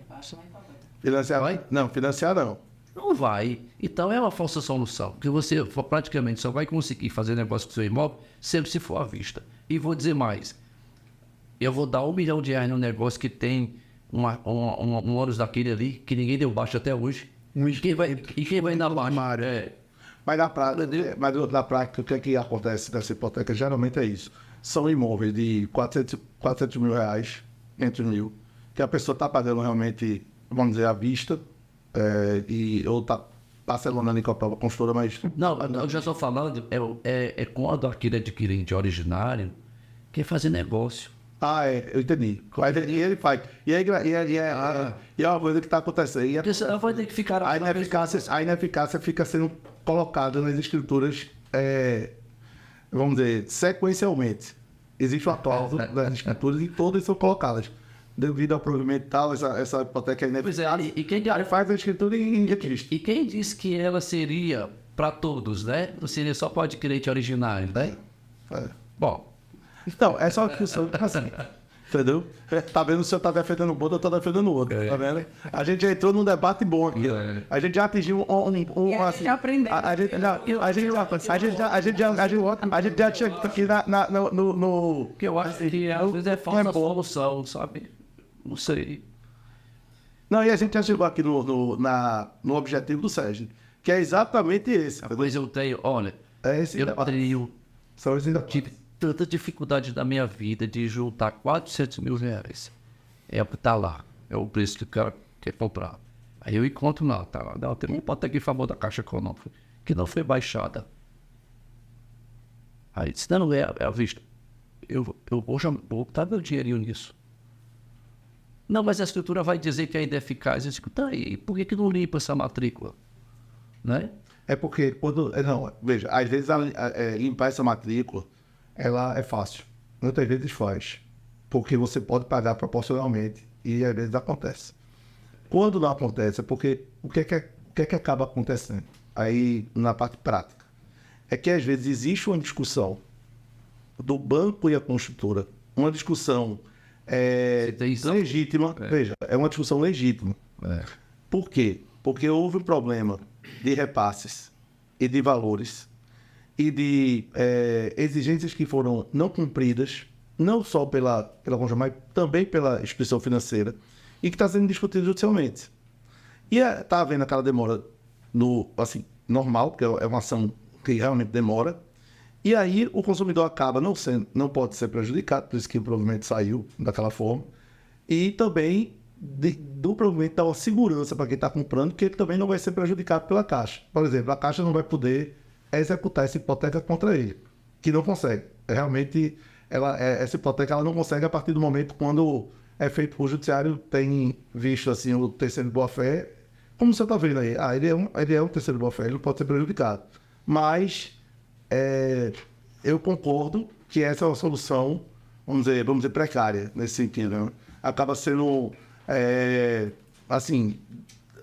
Financiar? Vai? Não, financiar não. Não vai. Então é uma falsa solução, porque você praticamente só vai conseguir fazer negócio com o seu imóvel sempre se for à vista. E vou dizer mais, eu vou dar R$1 milhão num negócio que tem um ônus daquele ali, que ninguém deu baixa até hoje. E quem vai dar baixa? Mas na prática, o que é que acontece nessa hipoteca? Geralmente é isso. São imóveis de 400 mil reais, 500 mil, que a pessoa está pagando realmente, vamos dizer, à vista, ou está parcelando com a própria construtora, mas... Não, eu já estou falando, quando aquele adquirente originário quer fazer negócio. Eu entendi. E ele faz. E é uma coisa que está acontecendo. Porque senão vai ter que ficar... A ineficácia fica sendo colocada nas escrituras, vamos dizer, sequencialmente. Existe uma cláusula das escrituras e todas são colocadas. Devido ao provimento tal, essa hipoteca é ineficaz. Pois e quem faz a escritura em registro. E quem disse que ela seria para todos, né? Não seria só para o adquirente originário, né? Bom... Então, é só que o senhor assim, entendeu? Tá vendo, o senhor tá defendendo um ponto, eu tô defendendo o outro, tá vendo? A gente já entrou num debate bom aqui. A gente já atingiu assim... Já aprendeu. A gente já chegou aqui no... Porque eu acho que às vezes é falsa solução, sabe? Não sei. Não, e a gente já chegou aqui no objetivo do Sérgio, que é exatamente esse. Pois eu tenho, olha, eu tive tanta dificuldade da minha vida de juntar R$400 mil. É o que tá lá, é o preço que o cara quer comprar. Aí eu encontro lá, tá lá. Não, tem uma hipoteca em favor da Caixa Econômica, que não foi baixada. Aí disse, não é à vista. Eu vou botar meu dinheirinho nisso. Não, mas a escritura vai dizer que ainda é eficaz. Eu digo, tá aí, por que não limpa essa matrícula? Né? É porque, veja, às vezes limpar essa matrícula, ela é fácil. Muitas vezes faz. Porque você pode pagar proporcionalmente e às vezes acontece. Quando não acontece, é porque o que que é que acaba acontecendo? Aí, na parte prática. É que, às vezes, existe uma discussão do banco e a construtora. Uma discussão legítima. Veja, é uma discussão legítima. Por quê? Porque houve um problema de repasses e de valores e de exigências que foram não cumpridas, não só pela construtora, mas também pela instituição financeira, e que está sendo discutido judicialmente. E está havendo aquela demora normal, porque é uma ação que realmente demora, e aí o consumidor acaba não pode ser prejudicado, por isso que o provimento saiu daquela forma, e também do provimento dá uma segurança para quem está comprando, que ele também não vai ser prejudicado pela Caixa. Por exemplo, a Caixa não vai poder executar essa hipoteca contra ele, que não consegue. Realmente, essa hipoteca ela não consegue a partir do momento quando é feito o judiciário, tem visto assim, o terceiro de boa-fé, como você está vendo aí, ele é um terceiro de boa-fé, ele não pode ser prejudicado. Mas eu concordo que essa é uma solução, vamos dizer precária, nesse sentido. Né? Acaba sendo, assim,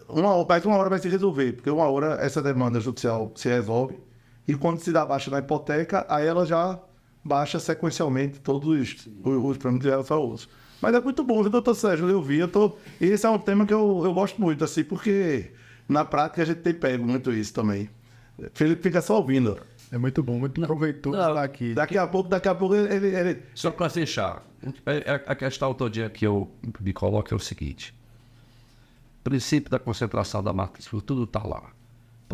uma hora vai se resolver, porque uma hora essa demanda judicial se resolve, e quando se dá baixa na hipoteca, aí ela já baixa sequencialmente todos os prêmios de outros. Mas é muito bom, viu, doutor Sérgio? Eu vi, esse é um tema que eu gosto muito, assim, porque na prática a gente tem pego muito isso também. Felipe fica só ouvindo. É muito bom, muito proveitoso estar aqui. Daqui a pouco ele... Só para fechar, a questão todinha que eu me coloco é o seguinte. O princípio da concentração da matrícula, tudo está lá.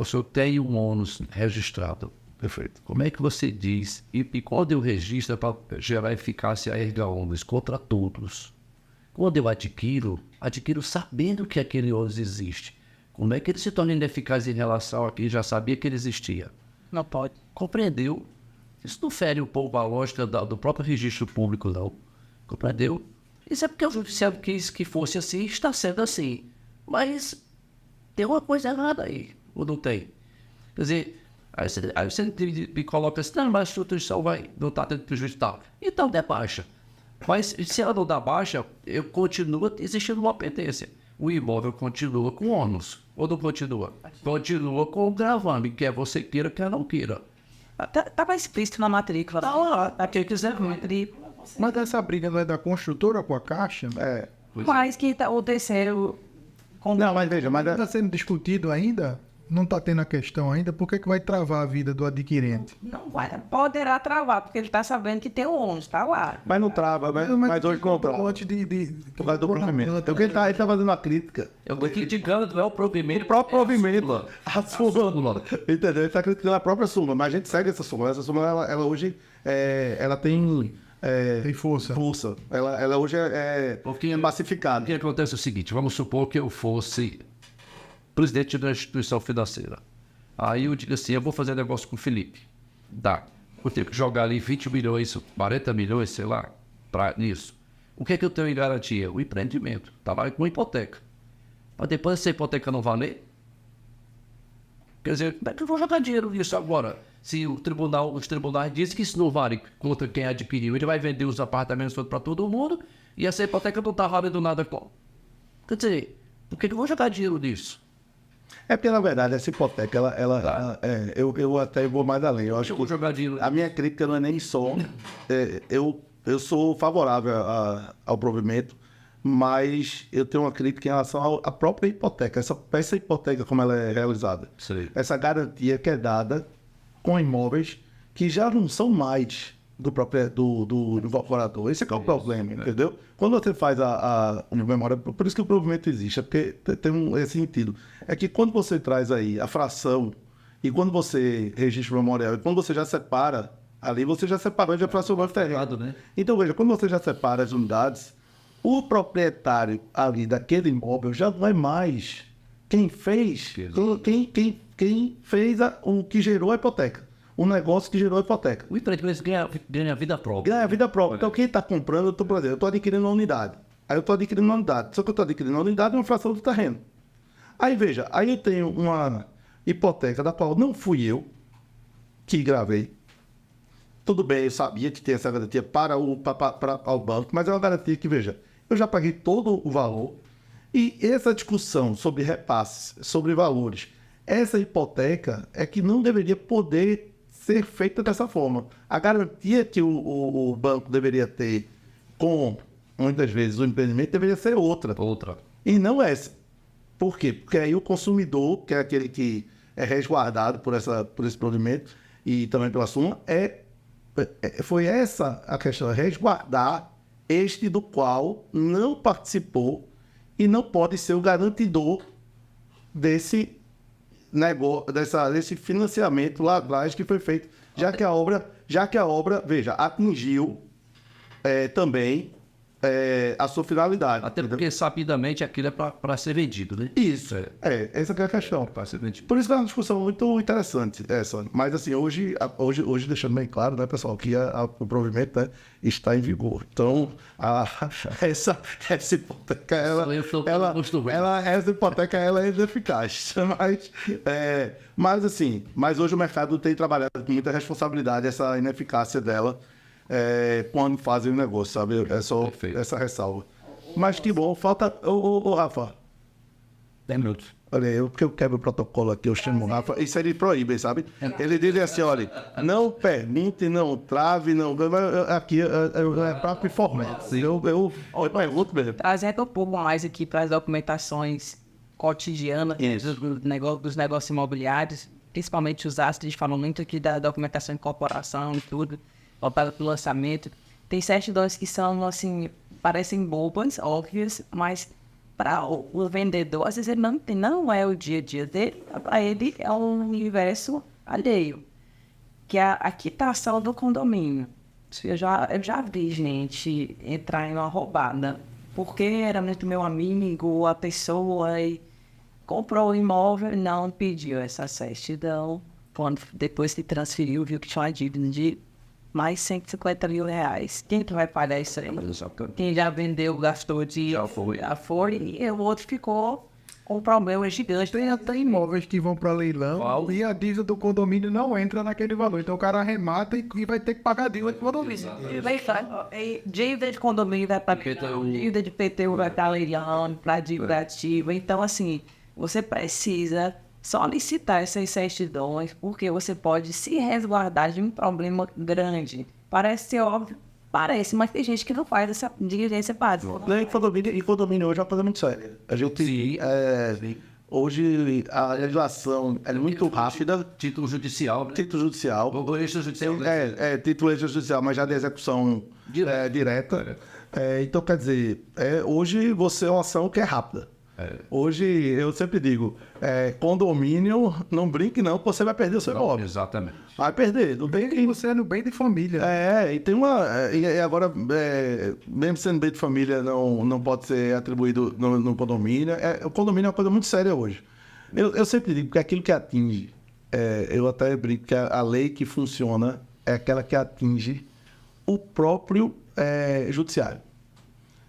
Se eu tenho um ônus registrado, perfeito. Como é que você diz? E quando eu registro é para gerar eficácia erga omnes contra todos. Quando eu adquiro sabendo que aquele ônus existe. Como é que ele se torna ineficaz em relação a quem já sabia que ele existia? Não pode. Compreendeu? Isso não fere um pouco a lógica do próprio registro público, não. Compreendeu? Isso é porque o judiciário quis que fosse assim, está sendo assim. Mas tem uma coisa errada aí, ou não tem? Quer dizer, aí você me coloca assim, não, mas a instituição não está tendo prejuízo tal. Então dê baixa. Mas se ela não dá baixa, continua existindo uma pendência. O imóvel continua com ônus, ou não continua? Continua com o gravame, quer você queira, quer não queira. Estava explícito na matrícula. Tá lá, a quem quiser matrícula. Mas essa briga não é da construtora com a Caixa? Mas que o terceiro... Não, mas veja, Está sendo discutido ainda? Não está tendo a questão ainda? Por que vai travar a vida do adquirente? Não vai, poderá travar, porque ele está sabendo que tem o ônus, está lá. Mas não trava, mas hoje compra. Antes Por causa do provimento. Porque ele está fazendo uma crítica. Eu estou criticando, não é o provimento. O próprio provimento. A súmula. Entendeu? Ele está criticando a própria súmula, mas a gente segue essa súmula. Essa súmula, ela hoje, ela tem... tem força. Ela hoje é massificada. O que acontece é o seguinte, vamos supor que eu fosse presidente de uma instituição financeira. Aí eu digo assim, eu vou fazer negócio com o Felipe. Dá. Eu tenho que jogar ali 20 milhões, 40 milhões, sei lá, nisso. O que é que eu tenho em garantia? O empreendimento. Tá lá com hipoteca. Mas depois essa hipoteca não valer? Quer dizer, como é que eu vou jogar dinheiro nisso agora? Se os tribunais dizem que isso não vale contra quem adquiriu, ele vai vender os apartamentos para todo mundo e essa hipoteca não está valendo nada. Quer dizer, por que eu vou jogar dinheiro nisso? É porque, na verdade, essa hipoteca, eu até vou mais além. Eu acho que jogar dinheiro. A minha crítica não é nem só... eu sou favorável ao provimento, mas eu tenho uma crítica em relação à própria hipoteca. Essa hipoteca, como ela é realizada. Sim. Essa garantia que é dada com imóveis que já não são mais do incorporador. Esse é que é o problema, entendeu? Quando você faz o memória, por isso que o provimento existe, é porque tem esse sentido. É que quando você traz aí a fração e quando você registra o memorial, e quando você já separa, ali você já separou e já fracionou o terreno. Né? Então, veja, quando você já separa as unidades, o proprietário ali daquele imóvel já não é mais quem fez o que gerou a hipoteca. O negócio que gerou a hipoteca. O empreendimento ganha vida própria. Ganha vida própria. Então, quem está comprando, por exemplo, eu estou adquirindo uma unidade. Aí eu estou adquirindo uma unidade. Só que eu estou adquirindo uma unidade e uma fração do terreno. Aí, veja, aí eu tenho uma hipoteca da qual não fui eu que gravei. Tudo bem, eu sabia que tinha essa garantia para o banco, mas é uma garantia que, veja, eu já paguei todo o valor, E essa discussão sobre repasses, sobre valores, essa hipoteca é que não deveria poder ser feita dessa forma. A garantia que o banco deveria ter com, muitas vezes, o empreendimento deveria ser outra. E não essa. Por quê? Porque aí o consumidor, que é aquele que é resguardado por esse provimento e também pela suma, foi essa a questão, resguardar este do qual não participou e não pode ser o garantidor desse negócio, desse financiamento lá atrás que foi feito, já que a obra, veja, atingiu também a sua finalidade. Até porque, sabidamente, aquilo é para ser vendido, né? Isso, essa que é a questão. Para ser vendido. Por isso que é uma discussão muito interessante essa. Mas, assim, hoje deixando bem claro, né, pessoal, que o provimento, né, está em vigor. Então, essa hipoteca, essa hipoteca, ela é ineficaz. Mas hoje o mercado tem trabalhado com muita responsabilidade essa ineficácia dela. Quando fazem o negócio, sabe? É só essa ressalva. Mas que bom, falta... Ô, Rafa. 10 minutos. Olha, porque eu quebro o protocolo aqui, eu chamo o Rafa. Isso ele proíbe, sabe? Ele diz assim, olha, não permite, não trave, não... Aqui é para informar. Eu pergunto mesmo. Trazendo um pouco mais aqui para as documentações cotidianas dos negócios imobiliários, principalmente os astros, a gente fala muito aqui da documentação de incorporação e tudo, voltada para o lançamento. Tem certidões que são, assim, parecem bobas, óbvias, mas para o vendedor, às vezes ele não é o dia a dia dele, para ele é um universo alheio, que é a quitação do condomínio. Eu já vi gente entrar em uma roubada, porque era muito meu amigo, a pessoa comprou o imóvel, não pediu essa certidão, quando depois se transferiu, viu que tinha uma dívida de mais 150 mil reais. Quem que vai pagar isso aí? Quem já vendeu, gastou de... Já foi. E o outro ficou com um problema gigante. Tem até imóveis que vão para leilão e a dívida do condomínio não entra naquele valor. Então o cara arremata e vai ter que pagar a dívida do condomínio. Dívida de condomínio vai para dívida de PTU vai para leilão, para dívida ativa. Então, assim, você precisa solicitar essas certidões, porque você pode se resguardar de um problema grande. Parece ser óbvio, mas tem gente que não faz essa diligência básica. E condomínio hoje é uma coisa muito séria. A gente hoje a legislação é muito rápida. Título judicial, né? Título judicial. Ou extrajudicial. Título extrajudicial, mas já de execução direta. Então, quer dizer, hoje você é uma ação que é rápida. Hoje, eu sempre digo, condomínio, não brinque não, você vai perder o seu imóvel. Exatamente. Vai perder. Não tem que você é no bem de família. E tem uma... E agora, mesmo sendo bem de família, não pode ser atribuído no condomínio. O condomínio é uma coisa muito séria hoje. Eu sempre digo que aquilo que atinge, eu até brinco que a lei que funciona é aquela que atinge o próprio judiciário.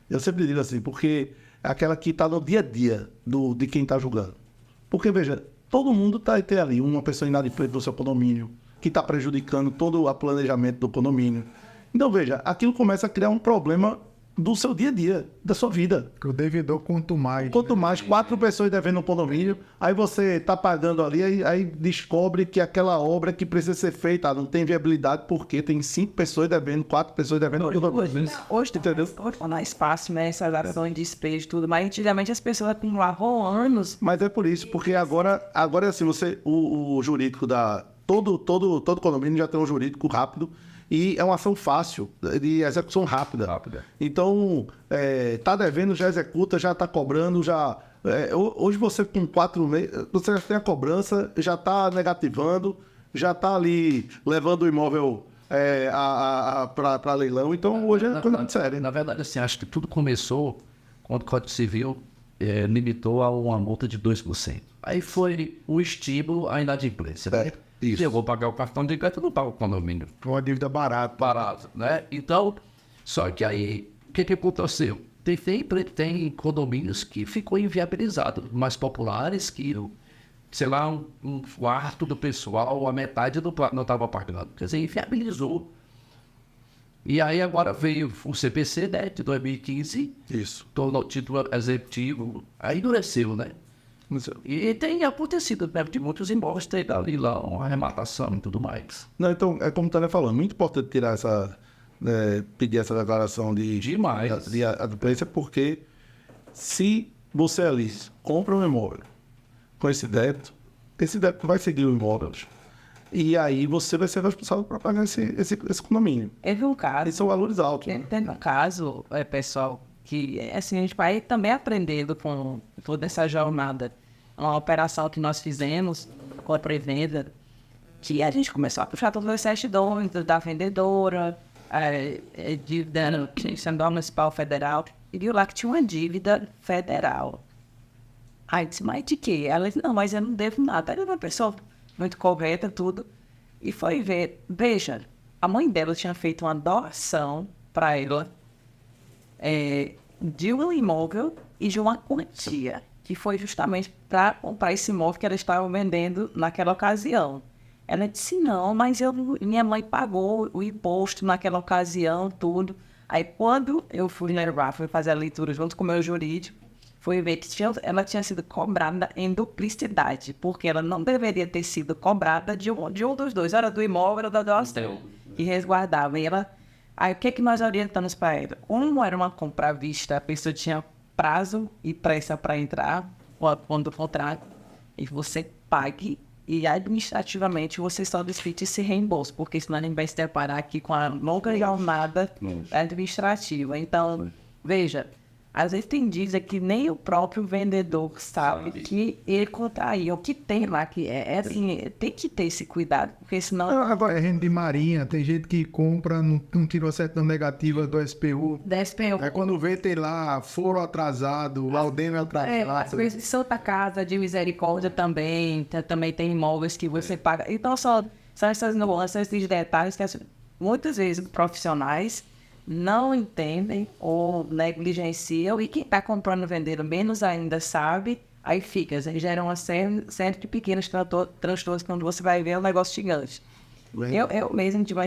Eu sempre digo assim, porque... aquela que está no dia a dia de quem está julgando. Porque, veja, todo mundo tem ali uma pessoa inadimplente do seu condomínio, que está prejudicando todo o planejamento do condomínio. Então, veja, aquilo começa a criar um problema do seu dia a dia, da sua vida. O devedor, quanto mais, 4 pessoas devendo no condomínio, aí você está pagando ali, aí descobre que aquela obra que precisa ser feita não tem viabilidade, porque tem 5 pessoas devendo, 4 pessoas devendo. Hoje, entendeu? Não há espaço, né? Essas ações de despejo e tudo, mas antigamente as pessoas acumulavam anos. Mas é por isso, porque agora assim, o jurídico todo condomínio já tem um jurídico rápido, e é uma ação fácil, de execução rápida. Então, tá devendo, já executa, já está cobrando, já... hoje você com 4 meses, você já tem a cobrança, já está negativando, já está ali levando o imóvel para leilão. Então, hoje é coisa muito séria. Na verdade, assim, acho que tudo começou quando o Código Civil limitou a uma multa de 2%. Aí foi o estímulo à inadimplência, né? Isso. Eu vou pagar o cartão de crédito, eu não pago o condomínio. Uma dívida barata. Barato, né? Então, só que aí, o que aconteceu? Tem condomínios que ficou inviabilizado, mais populares, que, sei lá, um quarto do pessoal, a metade não estava pagando. Quer dizer, inviabilizou. E aí agora veio o CPC, né, de 2015, Isso. tornou título executivo, aí endureceu, né? E tem acontecido, né, de muitos imóveis tem ali lá uma arrematação e tudo mais. Não, então, é como o Tânia falou, muito importante tirar pedir essa declaração Demais. de adimplência, porque se você ali compra um imóvel com esse débito vai seguir o imóvel. E aí você vai ser responsável por pagar esse condomínio. Teve um caso. E são valores altos. Teve um caso, pessoal, que assim, a gente vai também aprendendo com toda essa jornada. Uma operação que nós fizemos com a pré-venda, que a gente começou a puxar todos os certidões da vendedora, dívida municipal federal, e viu lá que tinha uma dívida federal. Aí disse, mas de quê? Ela disse, não, mas eu não devo nada. Ela era uma pessoa muito correta, tudo. E foi ver, veja, a mãe dela tinha feito uma doação para ela de um imóvel e de uma quantia, que foi justamente para comprar esse imóvel que ela estava vendendo naquela ocasião. Ela disse, não, mas minha mãe pagou o imposto naquela ocasião, tudo. Aí quando eu fui fazer a leitura junto com o meu jurídico, foi ver que ela tinha sido cobrada em duplicidade, porque ela não deveria ter sido cobrada de um dos dois, era do imóvel, era da doação, que resguardava. E aí o que nós orientamos para ela? Um era uma compra à vista, a pessoa tinha prazo e pressa para entrar, quando o contrato, e você pague, e administrativamente você só solicite esse reembolso, porque senão a gente vai se deparar aqui com a longa jornada administrativa. Então, veja, às vezes tem dias que nem o próprio vendedor sabe que ele contraiu, o que tem lá, que assim, tem que ter esse cuidado, porque senão... Agora, é renda de marinha, tem gente que compra, não tirou a certidão negativa do SPU. Da SPU. Aí quando vê, tem lá, foro atrasado, laudêmio atrasado. Santa Casa de Misericórdia também tem imóveis que você paga. Então, são essas nuances, esses detalhes que muitas vezes profissionais não entendem ou negligenciam, e quem está comprando e vendendo menos ainda sabe, aí fica, gera uma série de pequenos transtornos quando você vai ver um negócio gigante. Eu mesmo tive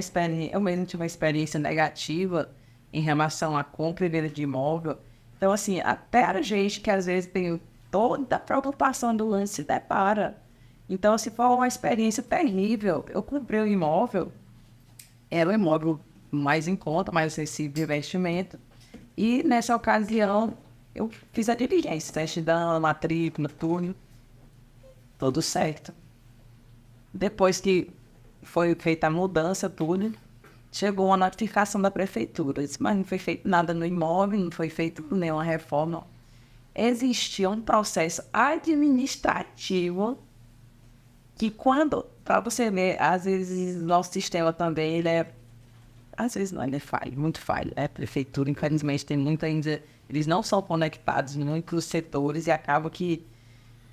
uma experiência negativa em relação à compra e venda de imóvel. Então, assim, até a gente que às vezes tem toda a preocupação do lance se depara. Então, se for uma experiência terrível, eu comprei um imóvel, era um imóvel mais em conta, mais acessível de investimento. E nessa ocasião, eu fiz a diligência, certidão, matrícula, tudo certo. Depois que foi feita a mudança, tudo, chegou uma notificação da prefeitura. Eu disse, mas não foi feito nada no imóvel, não foi feito nenhuma reforma. Existia um processo administrativo que para você ver, às vezes nosso sistema também, às vezes não, ele é falho, muito falho. A prefeitura, infelizmente, tem muita ainda... Eles não são conectados em muitos setores e acaba que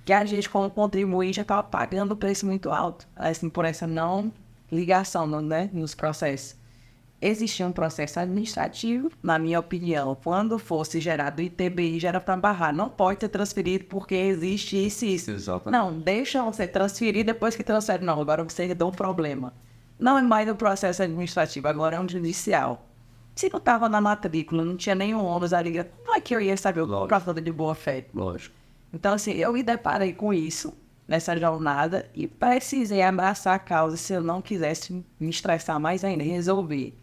a gente, como contribuinte, acaba pagando o preço muito alto, assim, por essa não ligação, né, nos processos. Existia um processo administrativo, na minha opinião, quando fosse gerado o ITBI, já era para barrar. Não pode ter transferido porque existe isso e isso. Exatamente. Não, deixa você transferir, depois que transfere. Não, agora você herdou um problema. Não é mais um processo administrativo, agora é um judicial. Se não estava na matrícula, não tinha nenhum ônus ali, não é que eu ia saber o processo de boa fé. Lógico. Então, assim, eu me deparei com isso nessa jornada e precisei abraçar a causa se eu não quisesse me estressar mais ainda, resolver.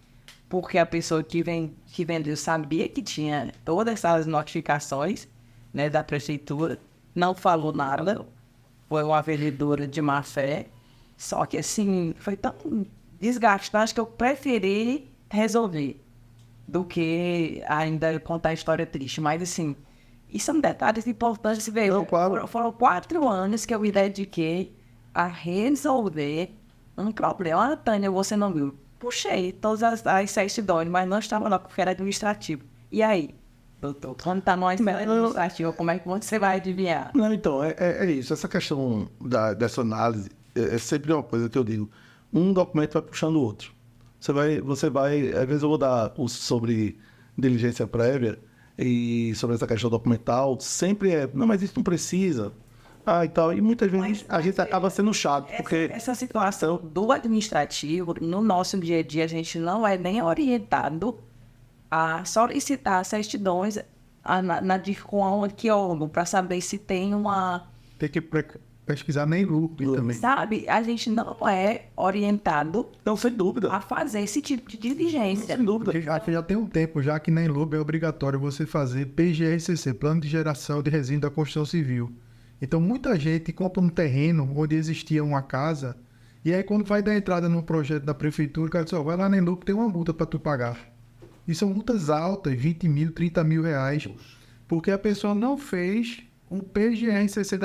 Porque a pessoa que vendeu sabia que tinha todas essas notificações, né, da prefeitura, não falou nada, foi uma vendedora de má fé, só que assim, foi tão desgastante que eu preferi resolver do que ainda contar a história triste. Mas assim, isso são detalhes importantes de ver. Foram 4 anos que eu me dediquei a resolver um problema. Tânia, você não viu? Puxei todas as certidões, mas não estava lá porque era administrativo. E aí, doutor, quando está no administrativo, como é que você vai adivinhar? Não, então, é isso. Essa questão dessa análise é sempre uma coisa que eu digo. Um documento vai puxando o outro. Você vai, às vezes eu vou dar curso sobre diligência prévia e sobre essa questão documental, sempre não, mas isso não precisa. e tal. E muitas vezes a gente acaba sendo chato, porque... Essa situação do administrativo, no nosso dia a dia, a gente não é nem orientado a solicitar certidões na DIRCOM aqui, para saber se tem uma... Tem que pesquisar nem lucro também. Sabe? A gente não é orientado Não, sem dúvida. a fazer esse tipo de diligência. Sem dúvida. Porque acho que já tem um tempo, já que na Enlub é obrigatório você fazer PGRCC, Plano de Geração de Resíduos da Construção Civil. Então, muita gente compra um terreno onde existia uma casa, e aí quando vai dar entrada no projeto da prefeitura, o cara diz, vai lá na Enlub, tem uma multa para tu pagar. E são multas altas, 20 mil, 30 mil reais, porque a pessoa não fez um PGRCC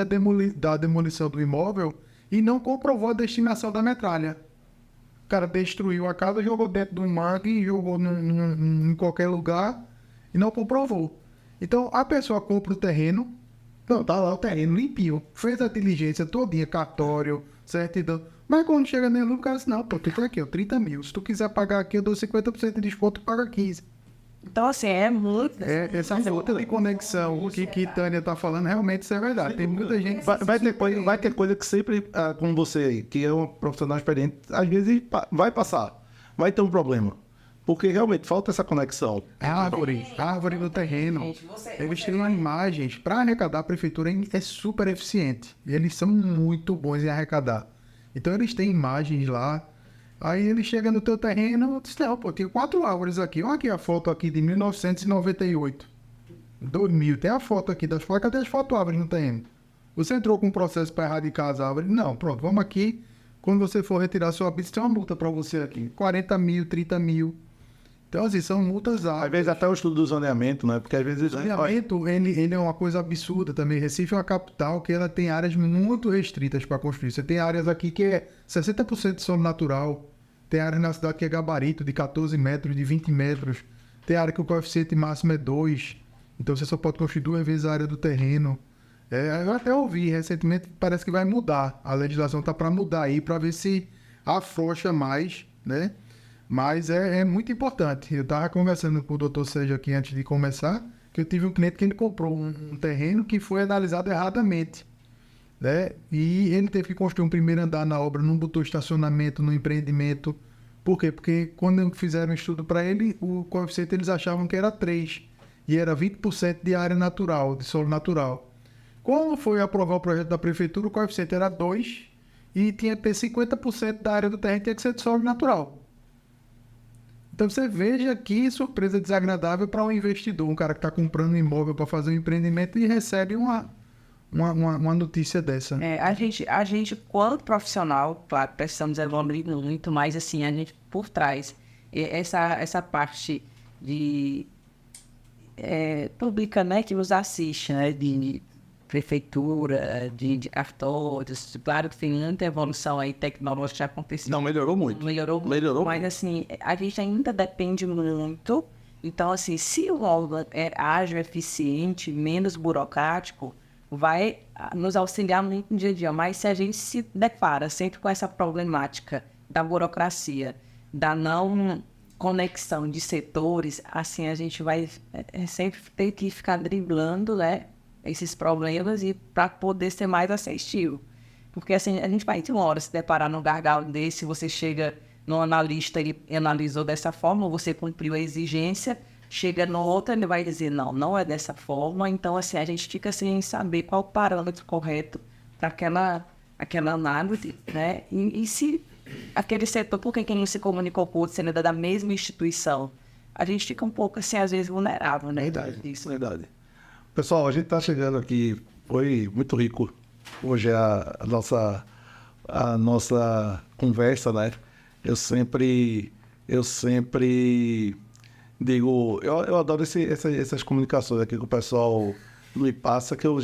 da demolição do imóvel e não comprovou a destinação da metralha. O cara destruiu a casa, jogou dentro de um mangue, jogou em qualquer lugar e não comprovou. Então, a pessoa compra o terreno, não, tá lá o terreno limpinho, fez a diligência todinha, cartório, certidão. Mas quando chega nele, o cara diz, não, pô, tu tem aqui, 30 mil. Se tu quiser pagar aqui, eu dou 50% de desconto, tu paga 15%. Então, assim, é muito... Essa falta de conexão que Tânia tá falando, realmente isso é verdade. Tem muita gente... Vai ter coisa que sempre, como você aí, que é um profissional experiente, às vezes vai passar, vai ter um problema. Porque realmente falta essa conexão. Árvore no terreno. Eles têm imagens. Para arrecadar, a prefeitura é super eficiente. E eles são muito bons em arrecadar. Então, eles têm imagens lá. Aí ele chega no teu terreno e diz, não, pô, tem 4 árvores aqui. Olha aqui a foto aqui de 1998. 2000. Tem a foto aqui das fotos. Cadê as fotos árvores no terreno? Você entrou com um processo para erradicar as árvores? Não, pronto, vamos aqui. Quando você for retirar sua habitação, tem uma multa para você aqui. 40 mil, 30 mil. Então, assim, são multas altas. Às vezes até o estudo do zoneamento, né? Porque às vezes... O zoneamento, ele é uma coisa absurda também. Recife é uma capital que ela tem áreas muito restritas para construir. Você tem áreas aqui que é 60% de solo natural. Tem áreas na cidade que é gabarito, de 14 metros, de 20 metros. Tem área que o coeficiente máximo é 2. Então, você só pode construir 2 vezes a área do terreno. Eu até ouvi recentemente, parece que vai mudar. A legislação está para mudar aí, para ver se afrouxa mais, né? Mas é muito importante. Eu estava conversando com o doutor Sérgio aqui antes de começar, que eu tive um cliente que ele comprou um terreno que foi analisado erradamente, né? E ele teve que construir um primeiro andar na obra, não botou estacionamento no empreendimento. Por quê? Porque quando fizeram um estudo para ele, o coeficiente eles achavam que era 3, e era 20% de área natural, de solo natural. Quando foi aprovar o projeto da prefeitura, o coeficiente era 2, e tinha que ter 50% da área do terreno tinha que ser de solo natural. Então você veja que surpresa desagradável para um investidor, um cara que está comprando um imóvel para fazer um empreendimento e recebe uma notícia dessa. A gente, quando profissional, claro, precisamos evoluir muito, mas assim, a gente por trás, essa parte de pública, né, que nos assiste, né, de prefeitura, de cartórios, claro que tem muita evolução aí tecnológica que aconteceu. Não, melhorou muito. Melhorou, mas assim, a gente ainda depende muito. Então, assim, se o órgão é ágil, eficiente, menos burocrático, vai nos auxiliar muito no dia a dia. Mas se a gente se depara sempre com essa problemática da burocracia, da não conexão de setores, assim, a gente vai sempre ter que ficar driblando, né, esses problemas e para poder ser mais assertivo. Porque assim, a gente vai de uma hora se deparar num gargalo desse, você chega no analista, ele analisou dessa forma, você cumpriu a exigência, chega no outro, ele vai dizer, não é dessa forma. Então, assim, a gente fica sem saber qual o parâmetro correto para aquela análise, né? E se aquele setor, por que quem não se comunicou com o outro, sendo da mesma instituição, a gente fica um pouco, assim, às vezes, vulnerável, né? Verdade. Pessoal, a gente está chegando aqui, foi muito rico hoje a nossa conversa, né? Eu sempre digo, eu adoro essas comunicações aqui que o pessoal me passa, que eu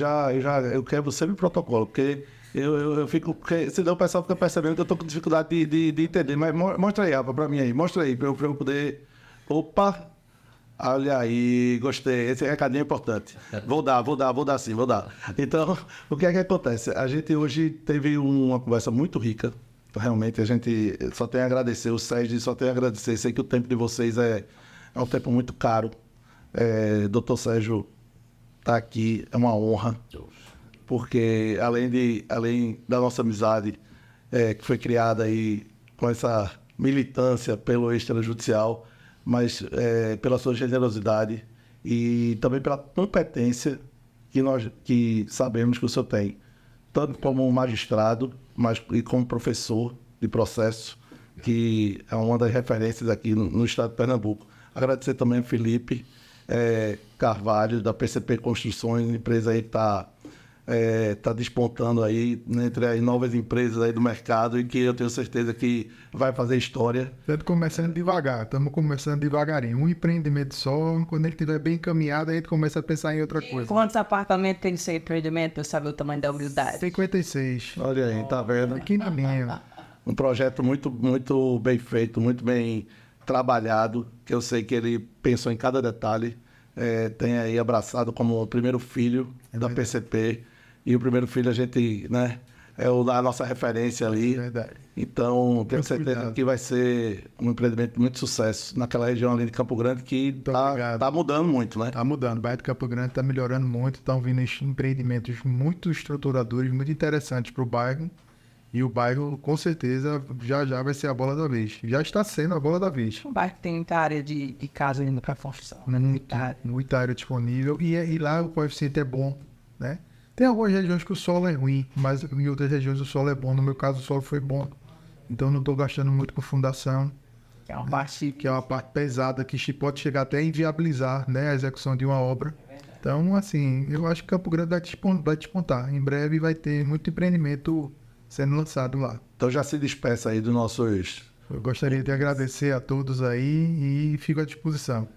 quero sempre protocolo, porque eu fico, porque senão o pessoal fica percebendo que eu estou com dificuldade de entender. Mas mostra aí, Rafa, para mim aí, mostra aí, para eu poder... Opa! Olha aí, gostei. Esse recadinho é importante. Vou dar sim. Então, o que é que acontece? A gente hoje teve uma conversa muito rica. Realmente, a gente só tem a agradecer. O Sérgio só tem a agradecer. Sei que o tempo de vocês é um tempo muito caro. Doutor Sérgio está aqui, é uma honra. porque além da nossa amizade, que foi criada aí com essa militância pelo extrajudicial, mas pela sua generosidade e também pela competência que sabemos que o senhor tem, tanto como magistrado, mas e como professor de processo, que é uma das referências aqui no estado de Pernambuco. Agradecer também a Felipe Carvalho, da PCP Construções, empresa aí que está despontando aí, né, entre as novas empresas aí do mercado e que eu tenho certeza que vai fazer história. Estamos começando devagarinho. Um empreendimento só, quando ele estiver bem encaminhado, a gente começa a pensar em outra coisa. Quantos apartamentos tem no seu empreendimento para saber o tamanho da humildade? 56. Olha aí, tá vendo? Aqui na minha. Um projeto muito, muito bem feito, muito bem trabalhado, que eu sei que ele pensou em cada detalhe. Tem aí abraçado como o primeiro filho da PCP. E o primeiro filho a gente, né, a nossa referência ali. Verdade. Então, tenho Muito certeza cuidado. que vai ser um empreendimento de muito sucesso naquela região ali de Campo Grande que obrigado. tá mudando muito, né? Tá mudando. O bairro de Campo Grande está melhorando muito. Estão vindo empreendimentos muito estruturadores, muito interessantes para o bairro. E o bairro, com certeza, já vai ser a bola da vez. Já está sendo a bola da vez. O bairro tem muita área de casa ainda para construção, né? Muita área disponível. E lá o coeficiente é bom, né? Tem algumas regiões que o solo é ruim, mas em outras regiões o solo é bom. No meu caso, o solo foi bom. Então, não estou gastando muito com fundação, Que é uma parte que é uma parte pesada que pode chegar até a inviabilizar, né, a execução de uma obra. Então, assim, eu acho que Campo Grande vai despontar. Em breve vai ter muito empreendimento sendo lançado lá. Então já se despeça aí dos nossos... Eu gostaria de agradecer a todos aí e fico à disposição.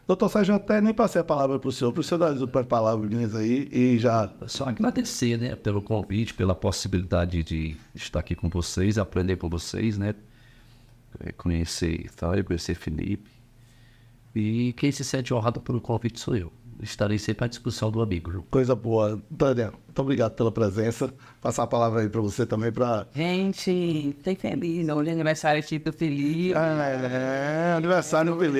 Doutor Sérgio, eu até nem passei a palavra para o senhor dar as últimas palavras aí e já... Só agradecer, né, pelo convite, pela possibilidade de estar aqui com vocês, aprender com vocês, né, conhecer Tânia, conhecer Felipe. E quem se sente honrado pelo convite sou eu. Estarei sempre à disposição do amigo. Coisa boa. Tânia, muito obrigado pela presença. Passar a palavra aí para você também para... Gente, tem feliz, hoje é aniversário aqui do Felipe. Aniversário do Felipe.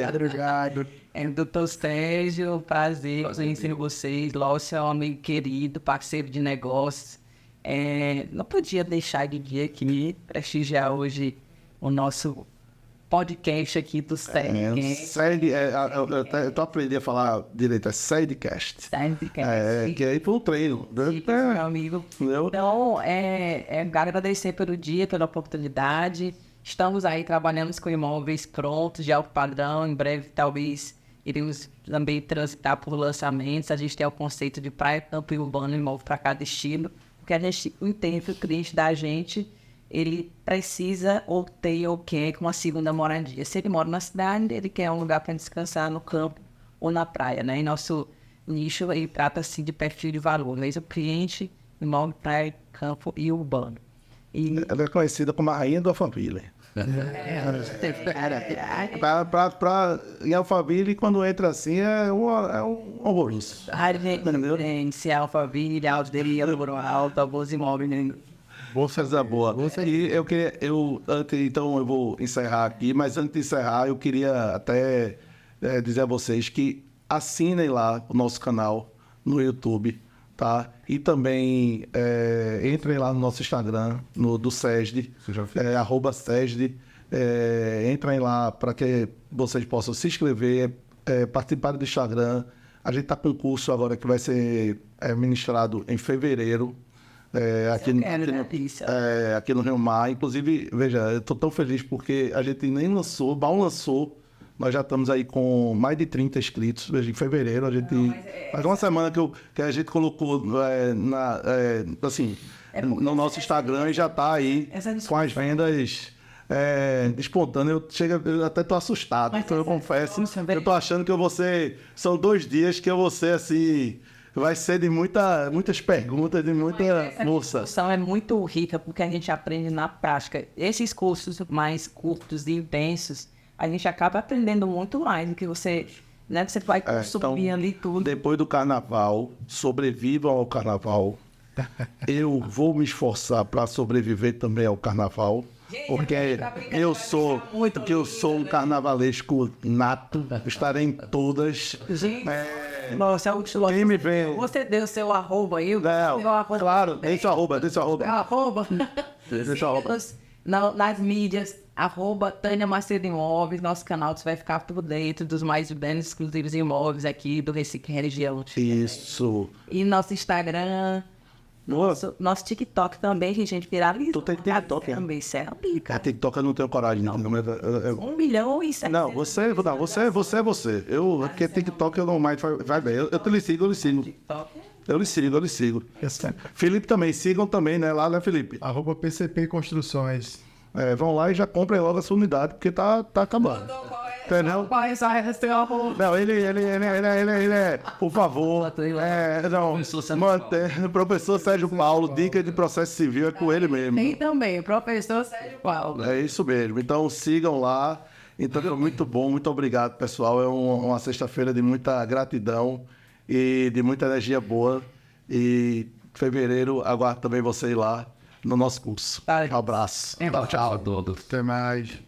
Obrigado. É do Dr. Sérgio, prazer conhecer vocês. Lócio é um amigo querido, parceiro de negócios. Não podia deixar de vir aqui prestigiar hoje o nosso podcast aqui do Sérgio. Eu tô aprendendo a falar direito, é Sidecast. Que aí foi um treino. Meu amigo. Entendeu? Então, agradecer pelo dia, pela oportunidade. Estamos aí trabalhando com imóveis prontos, de alto padrão. Em breve, talvez, iremos também transitar por lançamentos. A gente tem o conceito de praia, campo e urbano, imóvel para cada estilo. Porque a gente entende que o cliente da gente, ele precisa ou tem ou quer uma segunda moradia. Se ele mora na cidade, ele quer um lugar para descansar no campo ou na praia, né? E nosso nicho aí trata-se de perfil de valor. Mesmo cliente, imóvel, praia, campo e urbano. Ela é conhecida como a rainha do Alphaville. Em Alphaville, quando entra assim, é um horroroso. A referência, Alphaville, Aldeia, Alto, alguns imóveis. Coisa boa. E então eu vou encerrar aqui, mas antes de encerrar, eu queria até dizer a vocês que assinem lá o nosso canal no YouTube, tá? E também entrem lá no nosso Instagram, do SESD, @SESD. Entrem lá para que vocês possam se inscrever, participarem do Instagram. A gente está com um curso agora que vai ser ministrado em fevereiro. Aqui no Rio Mar. Inclusive, veja, eu estou tão feliz porque a gente nem lançou, mal lançou. Nós já estamos aí com mais de 30 inscritos. Veja, em fevereiro a gente... Faz uma semana que a gente colocou no nosso Instagram e já está aí com as vendas despontando. Eu até estou assustado, então eu confesso. Eu estou achando que eu vou ser... São 2 dias que eu vou ser assim... Vai ser de muitas perguntas, de muita força. A discussão é muito rica porque a gente aprende na prática. Esses cursos mais curtos e intensos, a gente acaba aprendendo muito mais do que você, né? Você vai consumir ali tudo. Depois do carnaval, sobrevivam ao carnaval. Eu vou me esforçar para sobreviver também ao carnaval. porque eu sou um carnavalesco nato, estarei em todas. Gente, nossa, Quem me vê... você deu seu arroba aí? Não, claro, tem seu arroba. Arroba. Deixa eu arroba. Nas mídias, @Tânia Macedo Imóveis, nosso canal, você vai ficar por dentro dos mais bem exclusivos imóveis aqui do Recife região. Isso. E nosso Instagram, nosso TikTok também, gente, a gente viraliza. Tu tem TikTok, né? Também, certo? A TikTok eu não tenho coragem, não. 1 milhão e 700. Não, você é você. Porque TikTok eu não mais vai bem. Eu lhe sigo. TikTok. Eu lhe sigo. Felipe também, sigam também, né? Lá, né, Felipe? @PCP Construções. Vão lá e já comprem logo a sua unidade, porque tá acabando. Entendeu? Qual é essa seu arroba? Não, ele é, por favor, professor Sérgio Paulo, dica de processo civil é com ele mesmo. Tem também, professor Sérgio Paulo. É isso mesmo, então sigam lá. Então foi muito bom, muito obrigado, pessoal. É uma sexta-feira de muita gratidão e de muita energia boa. E em fevereiro aguardo também você ir lá no nosso curso. Um abraço. Tchau a todos. Até mais.